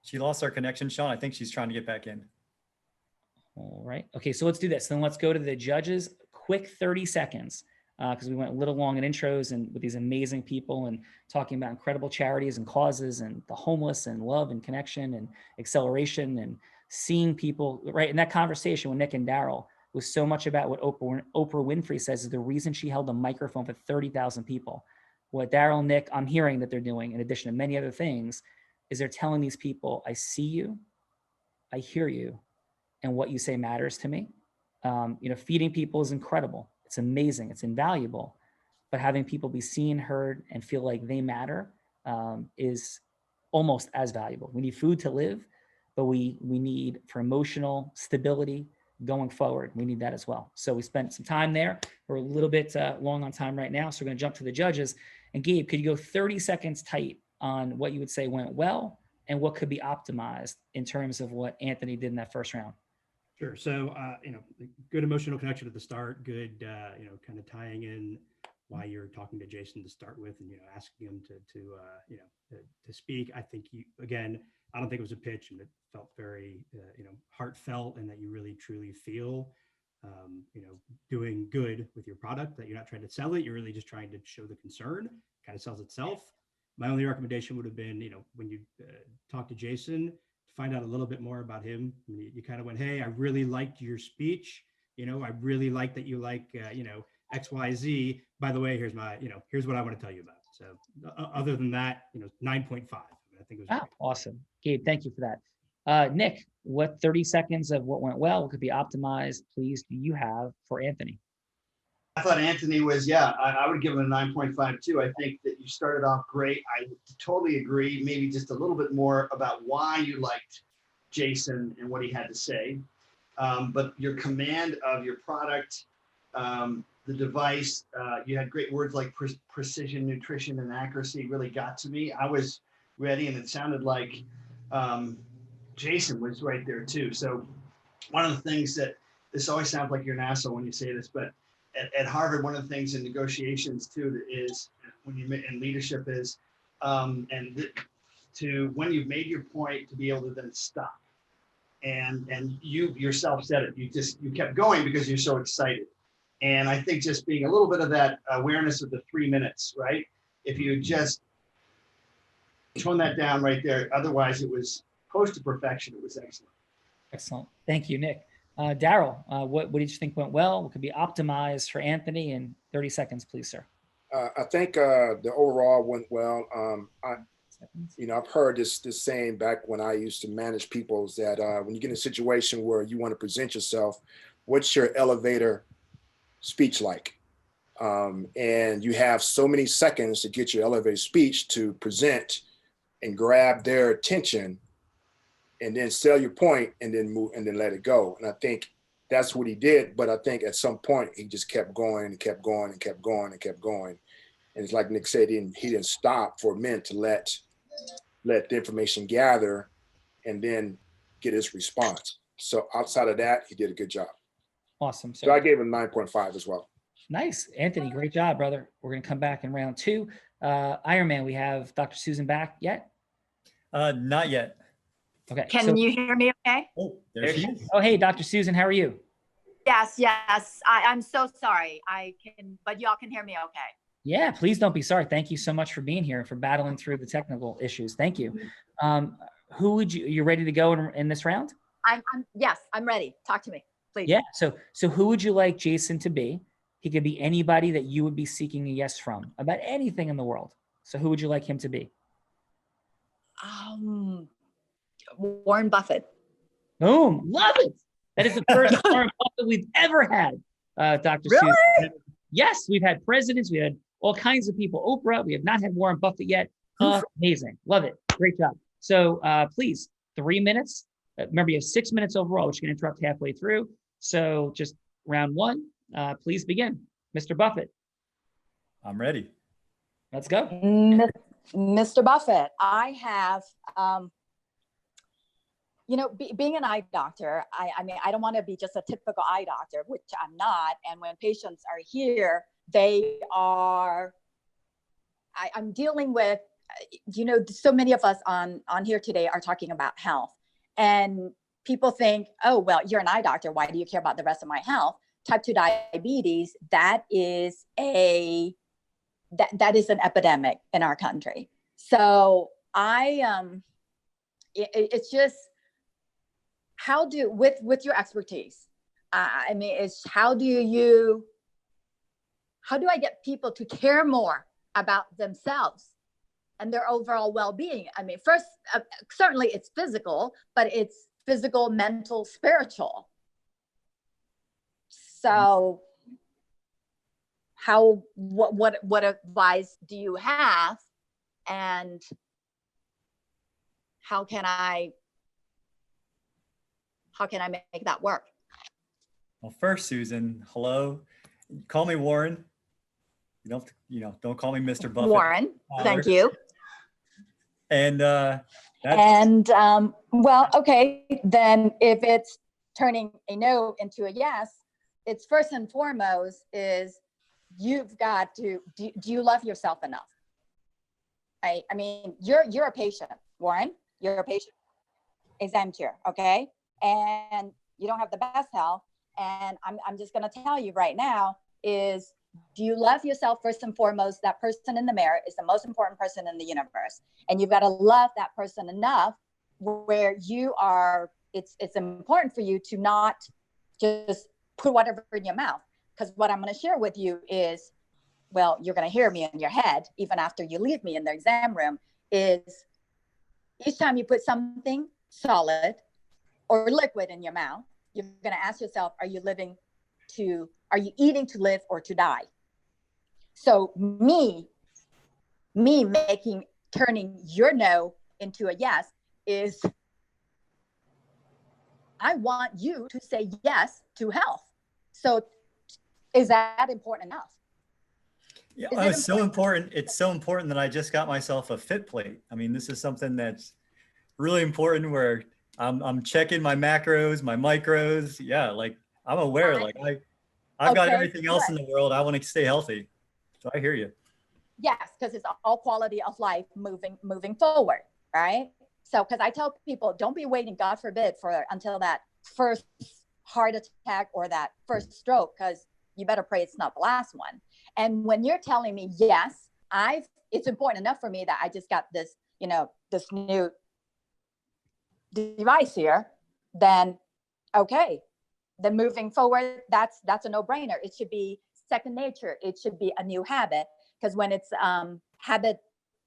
She lost our connection, Sean. I think she's trying to get back in. All right. Okay, so let's do this. Then let's go to the judges. Quick 30 seconds because we went a little long in intros and with these amazing people and talking about incredible charities and causes and the homeless and love and connection and acceleration and seeing people, right? In that conversation with Nick and Darryl was so much about what Oprah Winfrey says is the reason she held a microphone for 30,000 people. What Darryl and Nick, I'm hearing that they're doing, in addition to many other things, is they're telling these people, I see you, I hear you, and what you say matters to me. Feeding people is incredible. It's amazing. It's invaluable. but having people be seen, heard, and feel like they matter is almost as valuable. We need food to live, but we need, for emotional stability going forward, we need that as well. So we spent some time there. We're a little bit long on time right now, so we're going to jump to the judges. And Gabe, could you go 30 seconds tight on what you would say went well and what could be optimized in terms of what Anthony did in that first round? Sure. So, good emotional connection at the start, good, kind of tying in why you're talking to Jason to start with, and, asking him to speak. I think again, I don't think it was a pitch, and it felt very, heartfelt, and that you really truly feel, doing good with your product, that you're not trying to sell it. You're really just trying to show the concern. Kind of sells itself. My only recommendation would have been, when you talk to Jason, find out a little bit more about him. You kind of went, hey, I really liked your speech. I really like that you like, X, Y, Z. By the way, here's what I want to tell you about. So other than that, 9.5. I think it was great. Awesome. Gabe, thank you for that. Nick, what 30 seconds of what went well, what could be optimized, please, do you have for Anthony? I thought Anthony was, I would give him a 9.5 too. I think that you started off great. I totally agree. Maybe just a little bit more about why you liked Jason and what he had to say. But your command of your product, the device, you had great words like precision, nutrition, and accuracy really got to me. I was ready, and it sounded like Jason was right there too. So one of the things that, this always sounds like you're an asshole when you say this, but at Harvard, one of the things in negotiations too is when you in leadership is, when you've made your point, to be able to then stop. And you yourself said it. You kept going because you're so excited. And I think just being a little bit of that awareness of the 3 minutes, right? If you just tone that down right there, otherwise it was close to perfection. It was excellent. Excellent. Thank you, Nick. Darryl, what did you think went well? What could be optimized for Anthony in 30 seconds, please, sir? I think the overall went well. I've heard this saying back when I used to manage people, is that when you get in a situation where you want to present yourself, what's your elevator speech like? And you have so many seconds to get your elevator speech to present and grab their attention, and then sell your point, and then move, and then let it go. And I think that's what he did. But I think at some point he just kept going and kept going and kept going and kept going. And it's like Nick said, he didn't stop for a minute to let the information gather and then get his response. So outside of that, he did a good job. Awesome. So I gave him 9.5 as well. Nice. Anthony, great job, brother. We're going to come back in round 2. Iron Man, we have Dr. Susan back yet? Not yet. Okay. Can you hear me okay? Oh, there she is. Oh, hey, Dr. Susan, how are you? Yes. I'm so sorry. But y'all can hear me okay. Yeah, please don't be sorry. Thank you so much for being here and for battling through the technical issues. Thank you. Who would you ready to go in this round? Yes, I'm ready. Talk to me, please. Yeah. So who would you like Jason to be? He could be anybody that you would be seeking a yes from about anything in the world. So who would you like him to be? Warren Buffett. Boom. Love it. That is the first Warren Buffett we've ever had, Dr. Really? Susan. Yes, we've had presidents. We had all kinds of people. Oprah. We have not had Warren Buffett yet. Amazing. Love it. Great job. So please, 3 minutes. Remember, you have 6 minutes overall, which you can interrupt halfway through. So just round 1. Please begin. Mr. Buffett. I'm ready. Let's go. Mr. Buffett, I have, being an eye doctor, I mean, I don't want to be just a typical eye doctor, which I'm not. And when patients are here, I'm dealing with, so many of us on here today are talking about health. And people think, oh, well, you're an eye doctor. Why do you care about the rest of my health? Type 2 diabetes, that is an epidemic in our country. So it's just, with your expertise, how do I get people to care more about themselves and their overall well-being? I mean, first, certainly it's physical, but it's physical, mental, spiritual. So what advice do you have, and how can I make that work? Well, first, Susan, hello. Call me Warren. You don't, don't call me Mr. Buffett. Warren, thank you. And well, okay, then if it's turning a no into a yes, it's first and foremost is you've got to, do you love yourself enough? I mean, you're a patient, Warren, you're a patient, exam chair, okay? And you don't have the best health. And I'm just gonna tell you right now is, do you love yourself first and foremost? That person in the mirror is the most important person in the universe. And you've got to love that person enough where you are, it's important for you to not just put whatever in your mouth. Because what I'm going to share with you is, well, you're going to hear me in your head, even after you leave me in the exam room, is each time you put something solid or liquid in your mouth, you're going to ask yourself, are you eating to live or to die? So me turning your no into a yes is, I want you to say yes to health. So is that important enough? Yeah, it's so important. It's so important that I just got myself a fit plate. I mean, this is something that's really important where I'm checking my macros, my micros. Yeah, like I'm aware, like I've got everything else in the world. I want to stay healthy. So I hear you. Yes, because it's all quality of life moving forward, right? So, because I tell people, don't be waiting, God forbid, until that first heart attack or that first stroke, because you better pray it's not the last one. And when you're telling me, yes, it's important enough for me that I just got this, this new device here, then okay, then moving forward, that's a no-brainer. It should be second nature. It should be a new habit, because when it's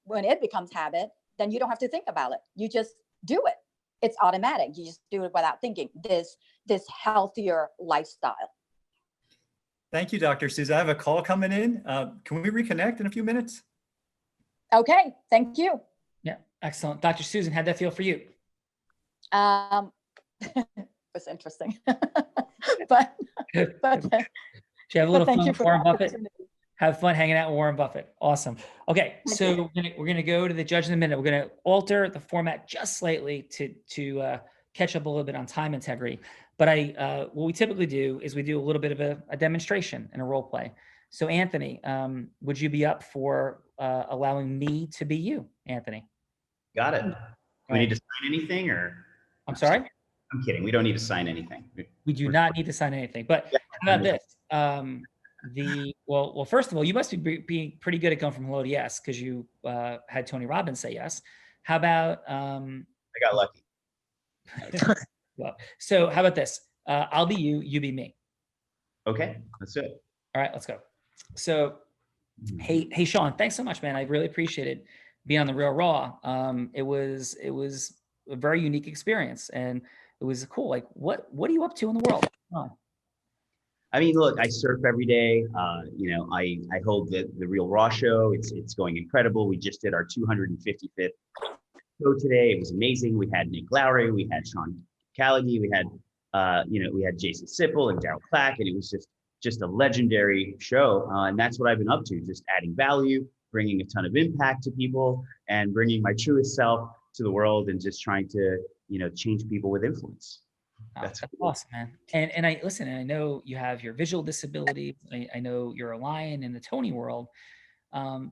when it becomes habit, then you don't have to think about it. You just do it. It's automatic. You just do it without thinking. This healthier lifestyle. Thank you, Dr. Susan. I have a call coming in. Can we reconnect in a few minutes? Okay, thank you. Yeah, excellent. Dr. Susan, how'd that feel for you? It was interesting, but Did you have a little fun with Warren Buffett? Have fun hanging out with Warren Buffett. Awesome. Okay, so we're gonna go to the judge in a minute. We're gonna alter the format just slightly to catch up a little bit on time integrity. But what we typically do is we do a little bit of a demonstration and a role play. So Anthony, would you be up for allowing me to be you, Anthony? Got it. Do we need to sign anything, or? I'm sorry? I'm kidding. We don't need to sign anything. We do not need to sign anything. But how about this? Well, first of all, you must be being pretty good at going from hello to yes, because you had Tony Robbins say yes. How about? I got lucky. Well, so how about this? I'll be you, you be me. Okay, that's it. All right, let's go. So, hey, Sean, thanks so much, man. I really appreciated being on the Real Raw. It was a very unique experience, and it was cool. Like, what are you up to in the world? Come on. I mean, look, I surf every day. I hold the Real Raw show. It's going incredible. We just did our 255th show today. It was amazing. We had Nick Lowery, we had Sean Callaghy, we had Jason Sipple and Darryl Clack, and it was just a legendary show. And that's what I've been up to, just adding value, bringing a ton of impact to people, and bringing my truest self to the world, and just trying to, change people with influence. That's awesome, man. And I I know you have your visual disability. I know you're a lion in the Tony world. But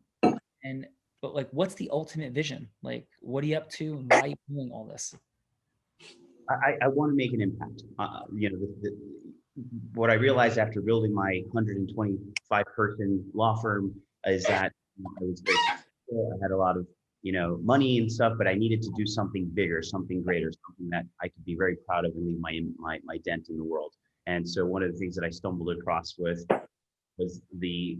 like, what's the ultimate vision? Like, what are you up to, and why are you doing all this? I want to make an impact. What I realized after building my 125 person law firm is that I was very successful. I had a lot of money and stuff, but I needed to do something bigger, something greater, something that I could be very proud of and leave my dent in the world. And so one of the things that I stumbled across was the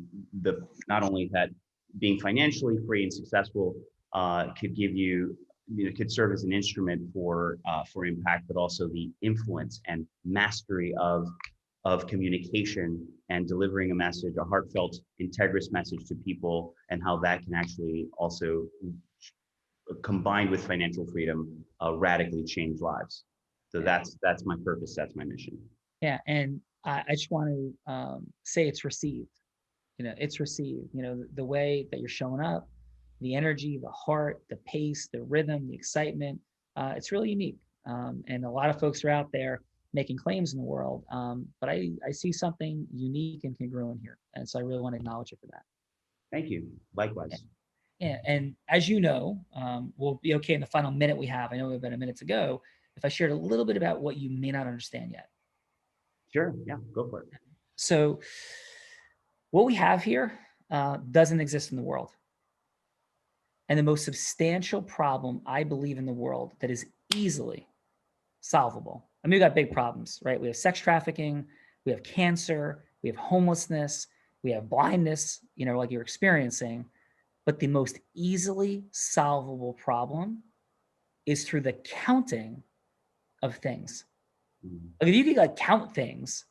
not only that being financially free and successful could give you, could serve as an instrument for impact, but also the influence and mastery of of communication and delivering a message, a heartfelt, integrous message to people, and how that can actually also, combined with financial freedom, radically change lives. So that's my purpose. That's my mission. Yeah, and I just want to say it's received. It's received. The way that you're showing up, the energy, the heart, the pace, the rhythm, the excitement. It's really unique. And a lot of folks are out there making claims in the world, but I see something unique and congruent here, and so I really want to acknowledge it for that. Thank you. Likewise. Yeah, and as you know, we'll be okay in the final minute we have. I know we have about a minute to go. If I shared a little bit about what you may not understand yet. Sure. Yeah, go for it. So what we have here doesn't exist in the world. And the most substantial problem, I believe, in the world that is easily solvable. I mean, we got big problems, right? We have sex trafficking, we have cancer, we have homelessness, we have blindness, like you're experiencing. But the most easily solvable problem is through the counting of things. Like if you could count things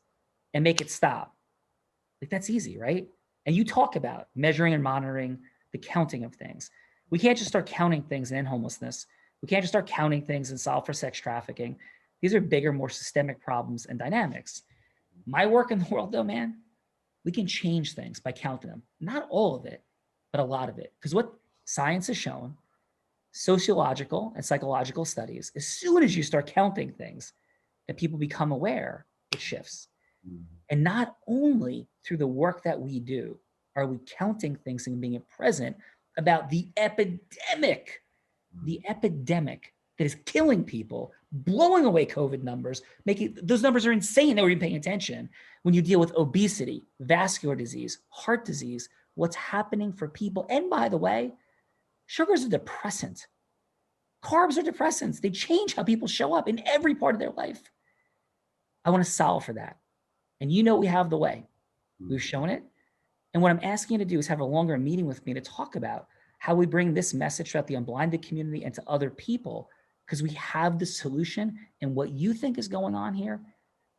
and make it stop, that's easy, right? And you talk about measuring and monitoring the counting of things. We can't just start counting things and end homelessness. We can't just start counting things and solve for sex trafficking. These are bigger, more systemic problems and dynamics. My work in the world, though, man, we can change things by counting them. Not all of it, but a lot of it. Because what science has shown, sociological and psychological studies, as soon as you start counting things that people become aware, it shifts. And not only through the work that we do are we counting things and being present about the epidemic that is killing people, blowing away COVID numbers, making those numbers are insane that we're even paying attention. When you deal with obesity, vascular disease, heart disease, what's happening for people. And by the way, sugars are depressant. Carbs are depressants. They change how people show up in every part of their life. I want to solve for that. And we have the way. We've shown it. And what I'm asking you to do is have a longer meeting with me to talk about how we bring this message throughout the unblinded community and to other people, because we have the solution. And what you think is going on here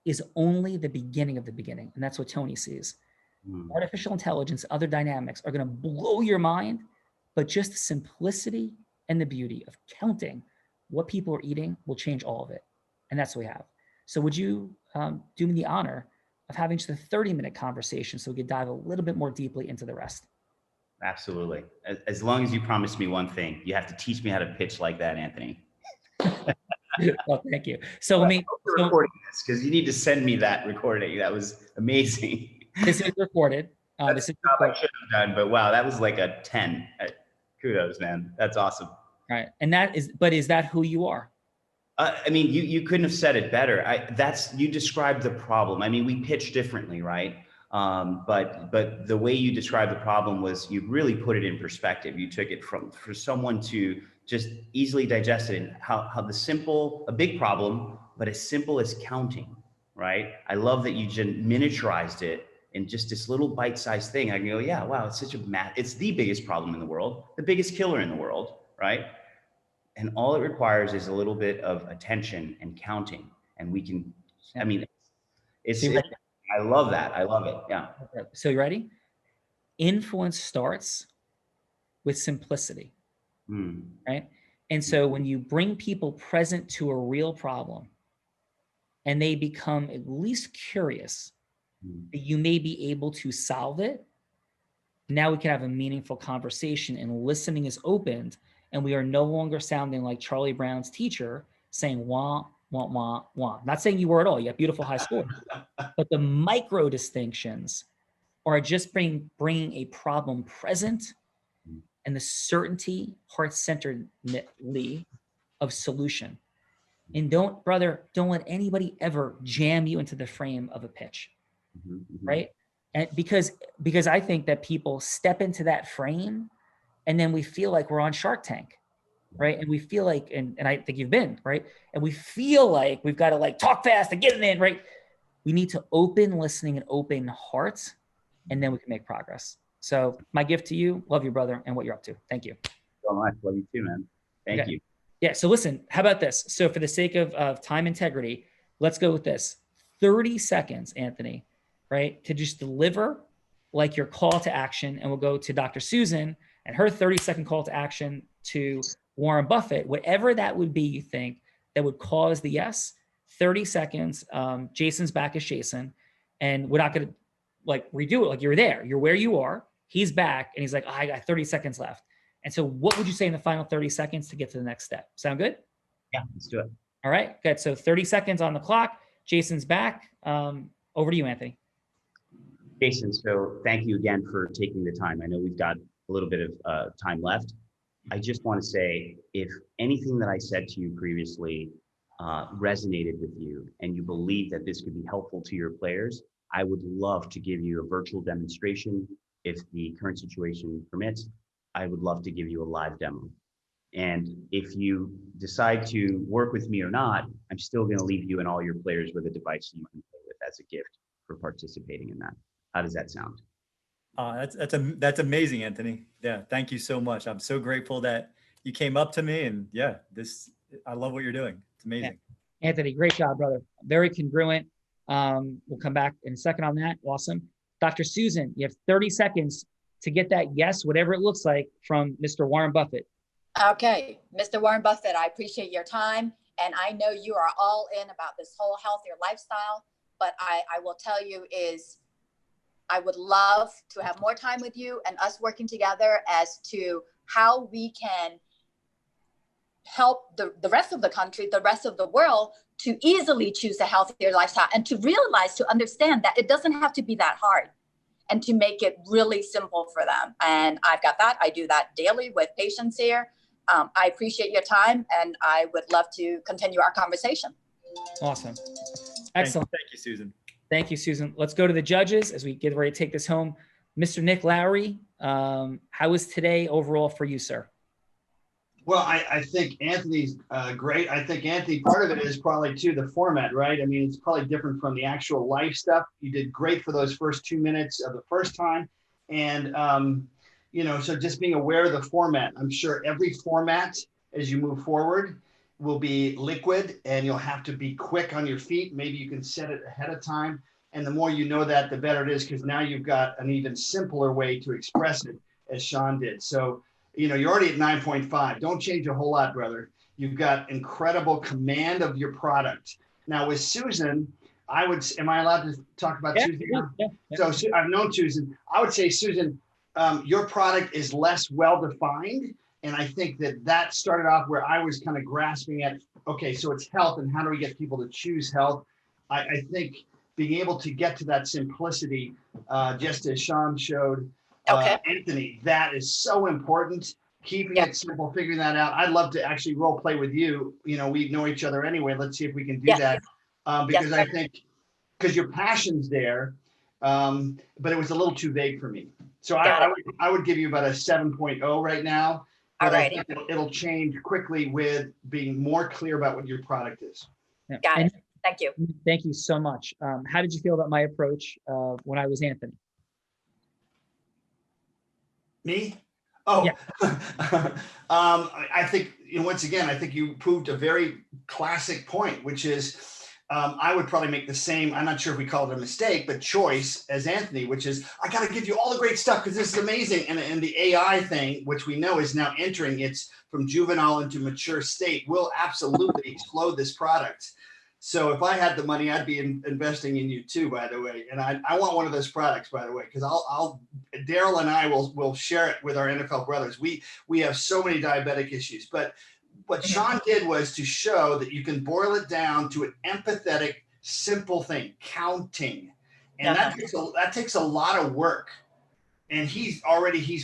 is only the beginning of the beginning. And that's what Tony sees. Artificial intelligence, other dynamics are going to blow your mind, but just the simplicity and the beauty of counting what people are eating will change all of it. And that's what we have. So would you do me the honor of having just a 30-minute conversation so we could dive a little bit more deeply into the rest? Absolutely. As long as you promise me one thing, you have to teach me how to pitch like that, Anthony. Well, thank you. So let me recording this, because you need to send me that recording. That was amazing. This is recorded. That's the job I should have done, but wow, that was like a 10. Kudos, man. That's awesome. All right. And is that who you are? I mean, you couldn't have said it better. You described the problem. I mean, we pitch differently, right? But the way you described the problem was you really put it in perspective. You took it for someone to just easily digest it, and how a big problem, but as simple as counting, right? I love that you just miniaturized it in just this little bite-sized thing. I can go, yeah, wow, it's the biggest problem in the world, the biggest killer in the world, right? And all it requires is a little bit of attention and counting. And we can, I mean, I love that. I love it. Yeah. So you ready? Influence starts with simplicity, right? And so when you bring people present to a real problem and they become at least curious that you may be able to solve it, now we can have a meaningful conversation and listening is opened. And we are no longer sounding like Charlie Brown's teacher saying, wah, wah, wah, wah. Not saying you were at all. You got beautiful high scores. But the micro distinctions are just bringing a problem present and the certainty, heart-centeredly of solution. And don't let anybody ever jam you into the frame of a pitch, right? And because I think that people step into that frame and then we feel like we're on Shark Tank, right? And we feel like, and I think you've been, right? And we feel like we've got to talk fast and get it in, right? We need to open listening and open hearts, and then we can make progress. So my gift to you, love you, brother, and what you're up to. Thank you. So much. Love you too, man. Thank you. Yeah, so listen, how about this? So for the sake of time integrity, let's go with this. 30 seconds, Anthony, right, to just deliver like your call to action. And we'll go to Dr. Susan and her 30-second call to action to Warren Buffett, whatever that would be, you think that would cause the yes. 30 seconds. Jason's back as Jason, and we're not going to like redo it. Like, you're there, you're where you are. He's back, and he's like, oh, I got 30 seconds left. And so what would you say in the final 30 seconds to get to the next step? Sound good? Yeah, let's do it. All right, good. So 30 seconds on the clock. Jason's back. Over to you, Anthony. Jason, so thank you again for taking the time. I know we've got a little bit of time left. I just want to say, if anything that I said to you previously resonated with you and you believe that this could be helpful to your players, I would love to give you a virtual demonstration. If the current situation permits, I would love to give you a live demo. And if you decide to work with me or not, I'm still going to leave you and all your players with a device you can play with as a gift for participating in that. How does that sound? That's amazing, Anthony. Yeah, thank you so much. I'm so grateful that you came up to me, and yeah, I love what you're doing. It's amazing. Yeah. Anthony, great job, brother. Very congruent. We'll come back in a second on that. Awesome. Dr. Susan, you have 30 seconds to get that yes, whatever it looks like, from Mr. Warren Buffett. Okay, Mr. Warren Buffett, I appreciate your time. And I know you are all in about this whole healthier lifestyle, but I will tell you is I would love to have more time with you and us working together as to how we can help the rest of the country, the rest of the world, to easily choose a healthier lifestyle and to realize, to understand that it doesn't have to be that hard, and to make it really simple for them. And I've got that. I do that daily with patients here. I appreciate your time, and I would love to continue our conversation. Awesome. Excellent. Thank you, Susan. Thank you, Susan. Let's go to the judges as we get ready to take this home. Mr. Nick Lowery, how was today overall for you, sir? Well, I think Anthony's great. I think, Anthony, part of it is probably too the format, right? I mean, it's probably different from the actual life stuff. You did great for those first 2 minutes of the first time. And, so just being aware of the format. I'm sure every format as you move forward will be liquid, and you'll have to be quick on your feet. Maybe you can set it ahead of time. And the more you know that, the better it is, because now you've got an even simpler way to express it, as Sean did. So, you're already at 9.5. Don't change a whole lot, brother. You've got incredible command of your product. Now with Susan, am I allowed to talk about Susan? Yeah. So I've known Susan. I would say, Susan, your product is less well-defined. And I think that started off where I was kind of grasping at, okay, so it's health, and how do we get people to choose health? I think being able to get to that simplicity, just as Sean showed, Okay. Anthony, that is so important. Keeping it simple, figuring that out. I'd love to actually role play with you. We know each other anyway. Let's see if we can do that. Because I think, because your passion's there, but it was a little too vague for me. So I would give you about a 7.0 right now. But I think it'll change quickly with being more clear about what your product is. Yeah. Got it. Thank you. Thank you so much. How did you feel about my approach when I was Anthony? Me? Oh, yeah. I think, once again, I think you proved a very classic point, which is I would probably make the same, I'm not sure if we call it a mistake, but choice as Anthony, which is, I got to give you all the great stuff because this is amazing. And the AI thing, which we know is now entering its from juvenile into mature state, will absolutely explode this product. So if I had the money, I'd be investing in you too, by the way. And I want one of those products, by the way, because Darryl and I will share it with our NFL brothers. We have so many diabetic issues, but what Sean did was to show that you can boil it down to an empathetic, simple thing, counting. And that takes a lot of work. And he's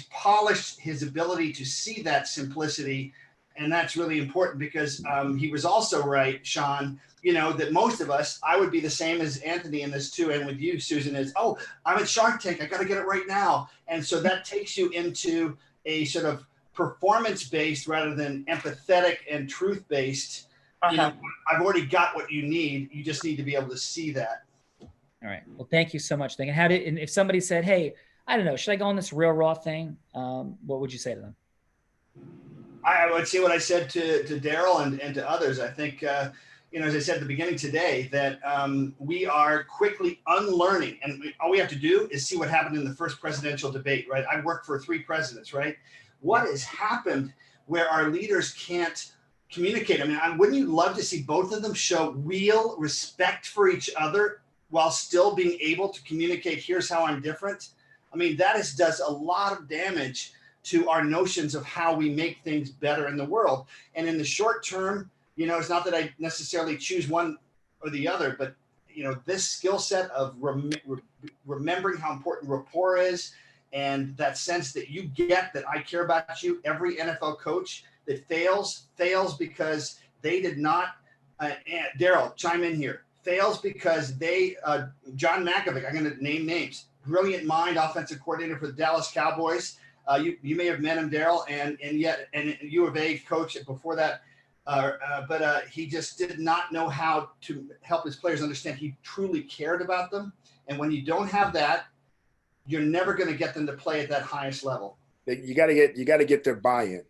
polished his ability to see that simplicity. And that's really important because he was also right, Sean, that most of us, I would be the same as Anthony in this too. And with you, Susan, is, I'm at Shark Tank. I got to get it right now. And so that takes you into a sort of performance-based rather than empathetic and truth-based. I've already got what you need. You just need to be able to see that. All right. Well, thank you so much. And if somebody said, hey, I don't know, should I go on this Real Raw thing? What would you say to them? I would say what I said to Darryl and to others. I think, as I said at the beginning today, that we are quickly unlearning, and all we have to do is see what happened in the first presidential debate, right? I worked for 3 presidents, right? What has happened where our leaders can't communicate? I mean, wouldn't you love to see both of them show real respect for each other while still being able to communicate, here's how I'm different? I mean, that does a lot of damage to our notions of how we make things better in the world. And in the short term, it's not that I necessarily choose one or the other, but this skill set of remembering how important rapport is, and that sense that you get that I care about you. Every NFL coach that fails because they did not. Darryl, chime in here. Fails because they. John Malkovich, I'm going to name names. Brilliant mind, offensive coordinator for the Dallas Cowboys. You may have met him, Darryl, and U of A coach before that. But he just did not know how to help his players understand he truly cared about them. And when you don't have that, you're never going to get them to play at that highest level. You got to get their buy-in.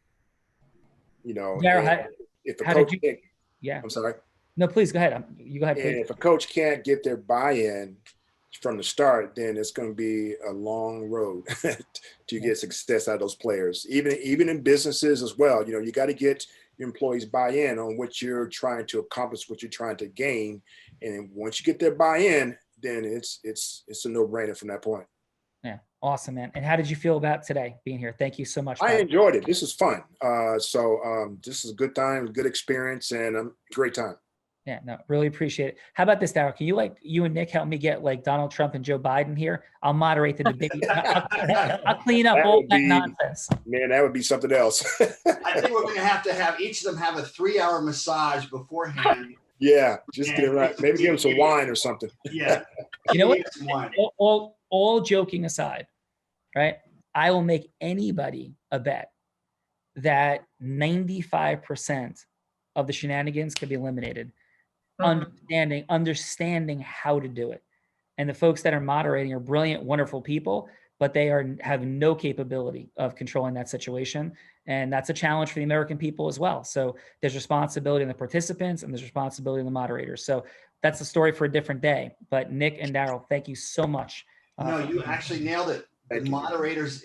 Darryl, if a coach can't, yeah. I'm sorry. No, please go ahead. You go ahead, please. And if a coach can't get their buy-in from the start, then it's going to be a long road to get success out of those players. Even in businesses as well, you got to get your employees buy-in on what you're trying to accomplish, what you're trying to gain. And once you get their buy-in, then it's a no-brainer from that point. Yeah, awesome, man. And how did you feel about today being here? Thank you so much. I enjoyed it. This is fun. This is a good time, good experience, and a great time. Yeah, no, really appreciate it. How about this, Darryl? Can you and Nick help me get Donald Trump and Joe Biden here? I'll moderate the debate. I'll clean up all that nonsense. Man, that would be something else. I think we're going to have each of them have a 3-hour massage beforehand. Yeah, just get it right. Maybe give them some wine or something. Yeah. You know what? All joking aside, right? I will make anybody a bet that 95% of the shenanigans can be eliminated. Understanding how to do it. And the folks that are moderating are brilliant, wonderful people, but they have no capability of controlling that situation. And that's a challenge for the American people as well. So there's responsibility in the participants and there's responsibility in the moderators. So that's a story for a different day. But Nick and Darryl, thank you so much. No, you actually nailed it. The moderators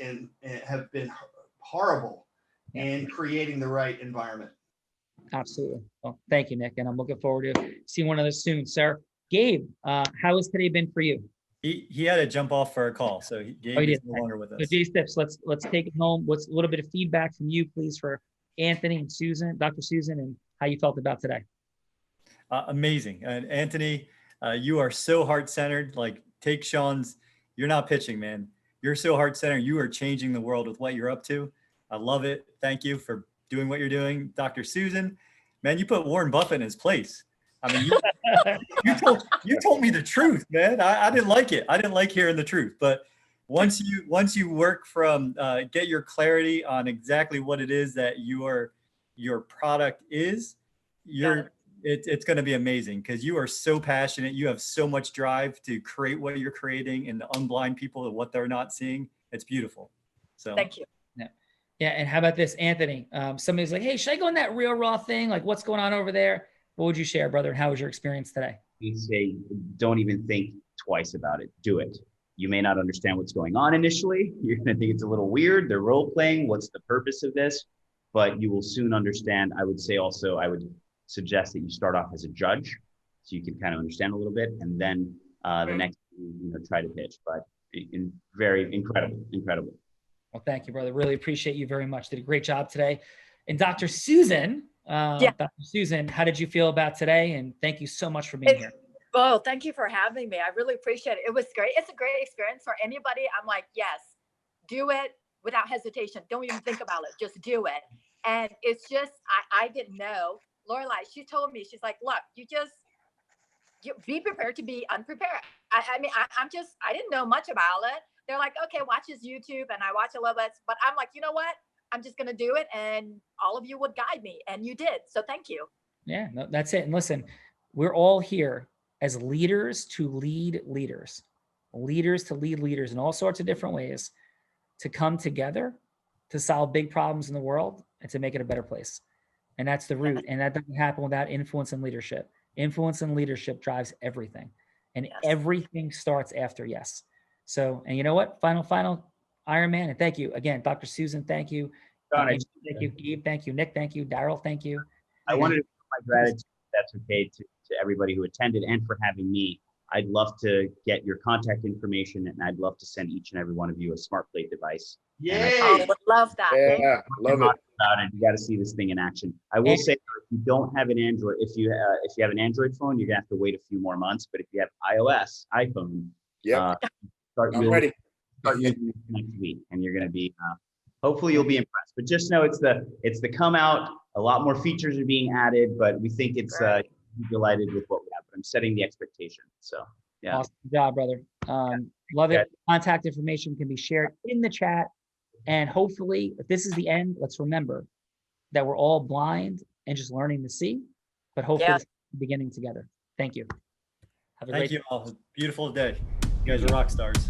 have been horrible in creating the right environment. Absolutely. Well, thank you, Nick. And I'm looking forward to seeing one of those soon, sir. Gabe, how has today been for you? He had to jump off for a call, so Gabe is no longer with us. So Jay Stips, let's take it home. What's a little bit of feedback from you, please, for Anthony and Susan, Dr. Susan, and how you felt about today? Amazing. And Anthony, you are so heart-centered. Take Sean's, you're not pitching, man. You're so heart-centered. You are changing the world with what you're up to. I love it. Thank you for doing what you're doing. Dr. Susan, man, you put Warren Buffett in his place. I mean, you told me the truth, man. I didn't like it. I didn't like hearing the truth. But once you work from, get your clarity on exactly what it is that your product is, it's going to be amazing because you are so passionate. You have so much drive to create what you're creating and to unblind people to what they're not seeing. It's beautiful. So thank you. Yeah, and how about this, Anthony? Somebody's like, hey, should I go on that Real Raw thing? What's going on over there? What would you share, brother? And how was your experience today? We say, don't even think twice about it. Do it. You may not understand what's going on initially. You're going to think it's a little weird. They're role playing. What's the purpose of this? But you will soon understand. I would say also, I would suggest that you start off as a judge so you can kind of understand a little bit. And then the next, try to pitch. But very incredible. Well, thank you, brother. Really appreciate you very much. Did a great job today. And Dr. Susan, Dr. Susan, how did you feel about today? And thank you so much for being here. Oh, thank you for having me. I really appreciate it. It was great. It's a great experience for anybody. I'm like, yes, do it without hesitation. Don't even think about it. Just do it. And it's just, I didn't know. Lorelai, she told me, she's like, look, you be prepared to be unprepared. I mean, I didn't know much about it. They're like, okay, watch his YouTube. And I watch a little bit, but I'm like, you know what? I'm just going to do it. And all of you would guide me. And you did. So thank you. Yeah, no, that's it. And listen, we're all here as leaders to lead leaders, leaders to lead leaders in all sorts of different ways to come together to solve big problems in the world and to make it a better place. And that's the root. And that doesn't happen without influence and leadership. Influence and leadership drives everything. And Yes. everything starts after yes. So, and you know what? Final Iron Man. And thank you again, Dr. Susan. Thank you. John, Thank you, Gabe. Thank you, Nick. Thank you, Darryl. Thank you. I wanted to put my gratitude, if that's okay, to everybody who attended and for having me. I'd love to get your contact information, and I'd love to send each and every one of you a smart plate device. I Yay! would love that. Thank Yeah, love it. About it. You got to see this thing in action. I will say, if you don't have an Android, if you have an Android phone, you're gonna have to wait a few more months. But if you have iPhone, Yep. start I'm using ready. it next week, and you're gonna be hopefully you'll be impressed. But just know it's the come out. A lot more features are being added, but we think it's Right. we're delighted with what we have. But I'm setting the expectation. So yeah. Awesome job, brother. Love Yeah. it. Contact information can be shared in the chat. And hopefully, if this is the end, let's remember that we're all blind and just learning to see. But hopefully, Yeah. this is the beginning together. Thank you. Have a Thank great you all. Beautiful day. You guys are rock stars.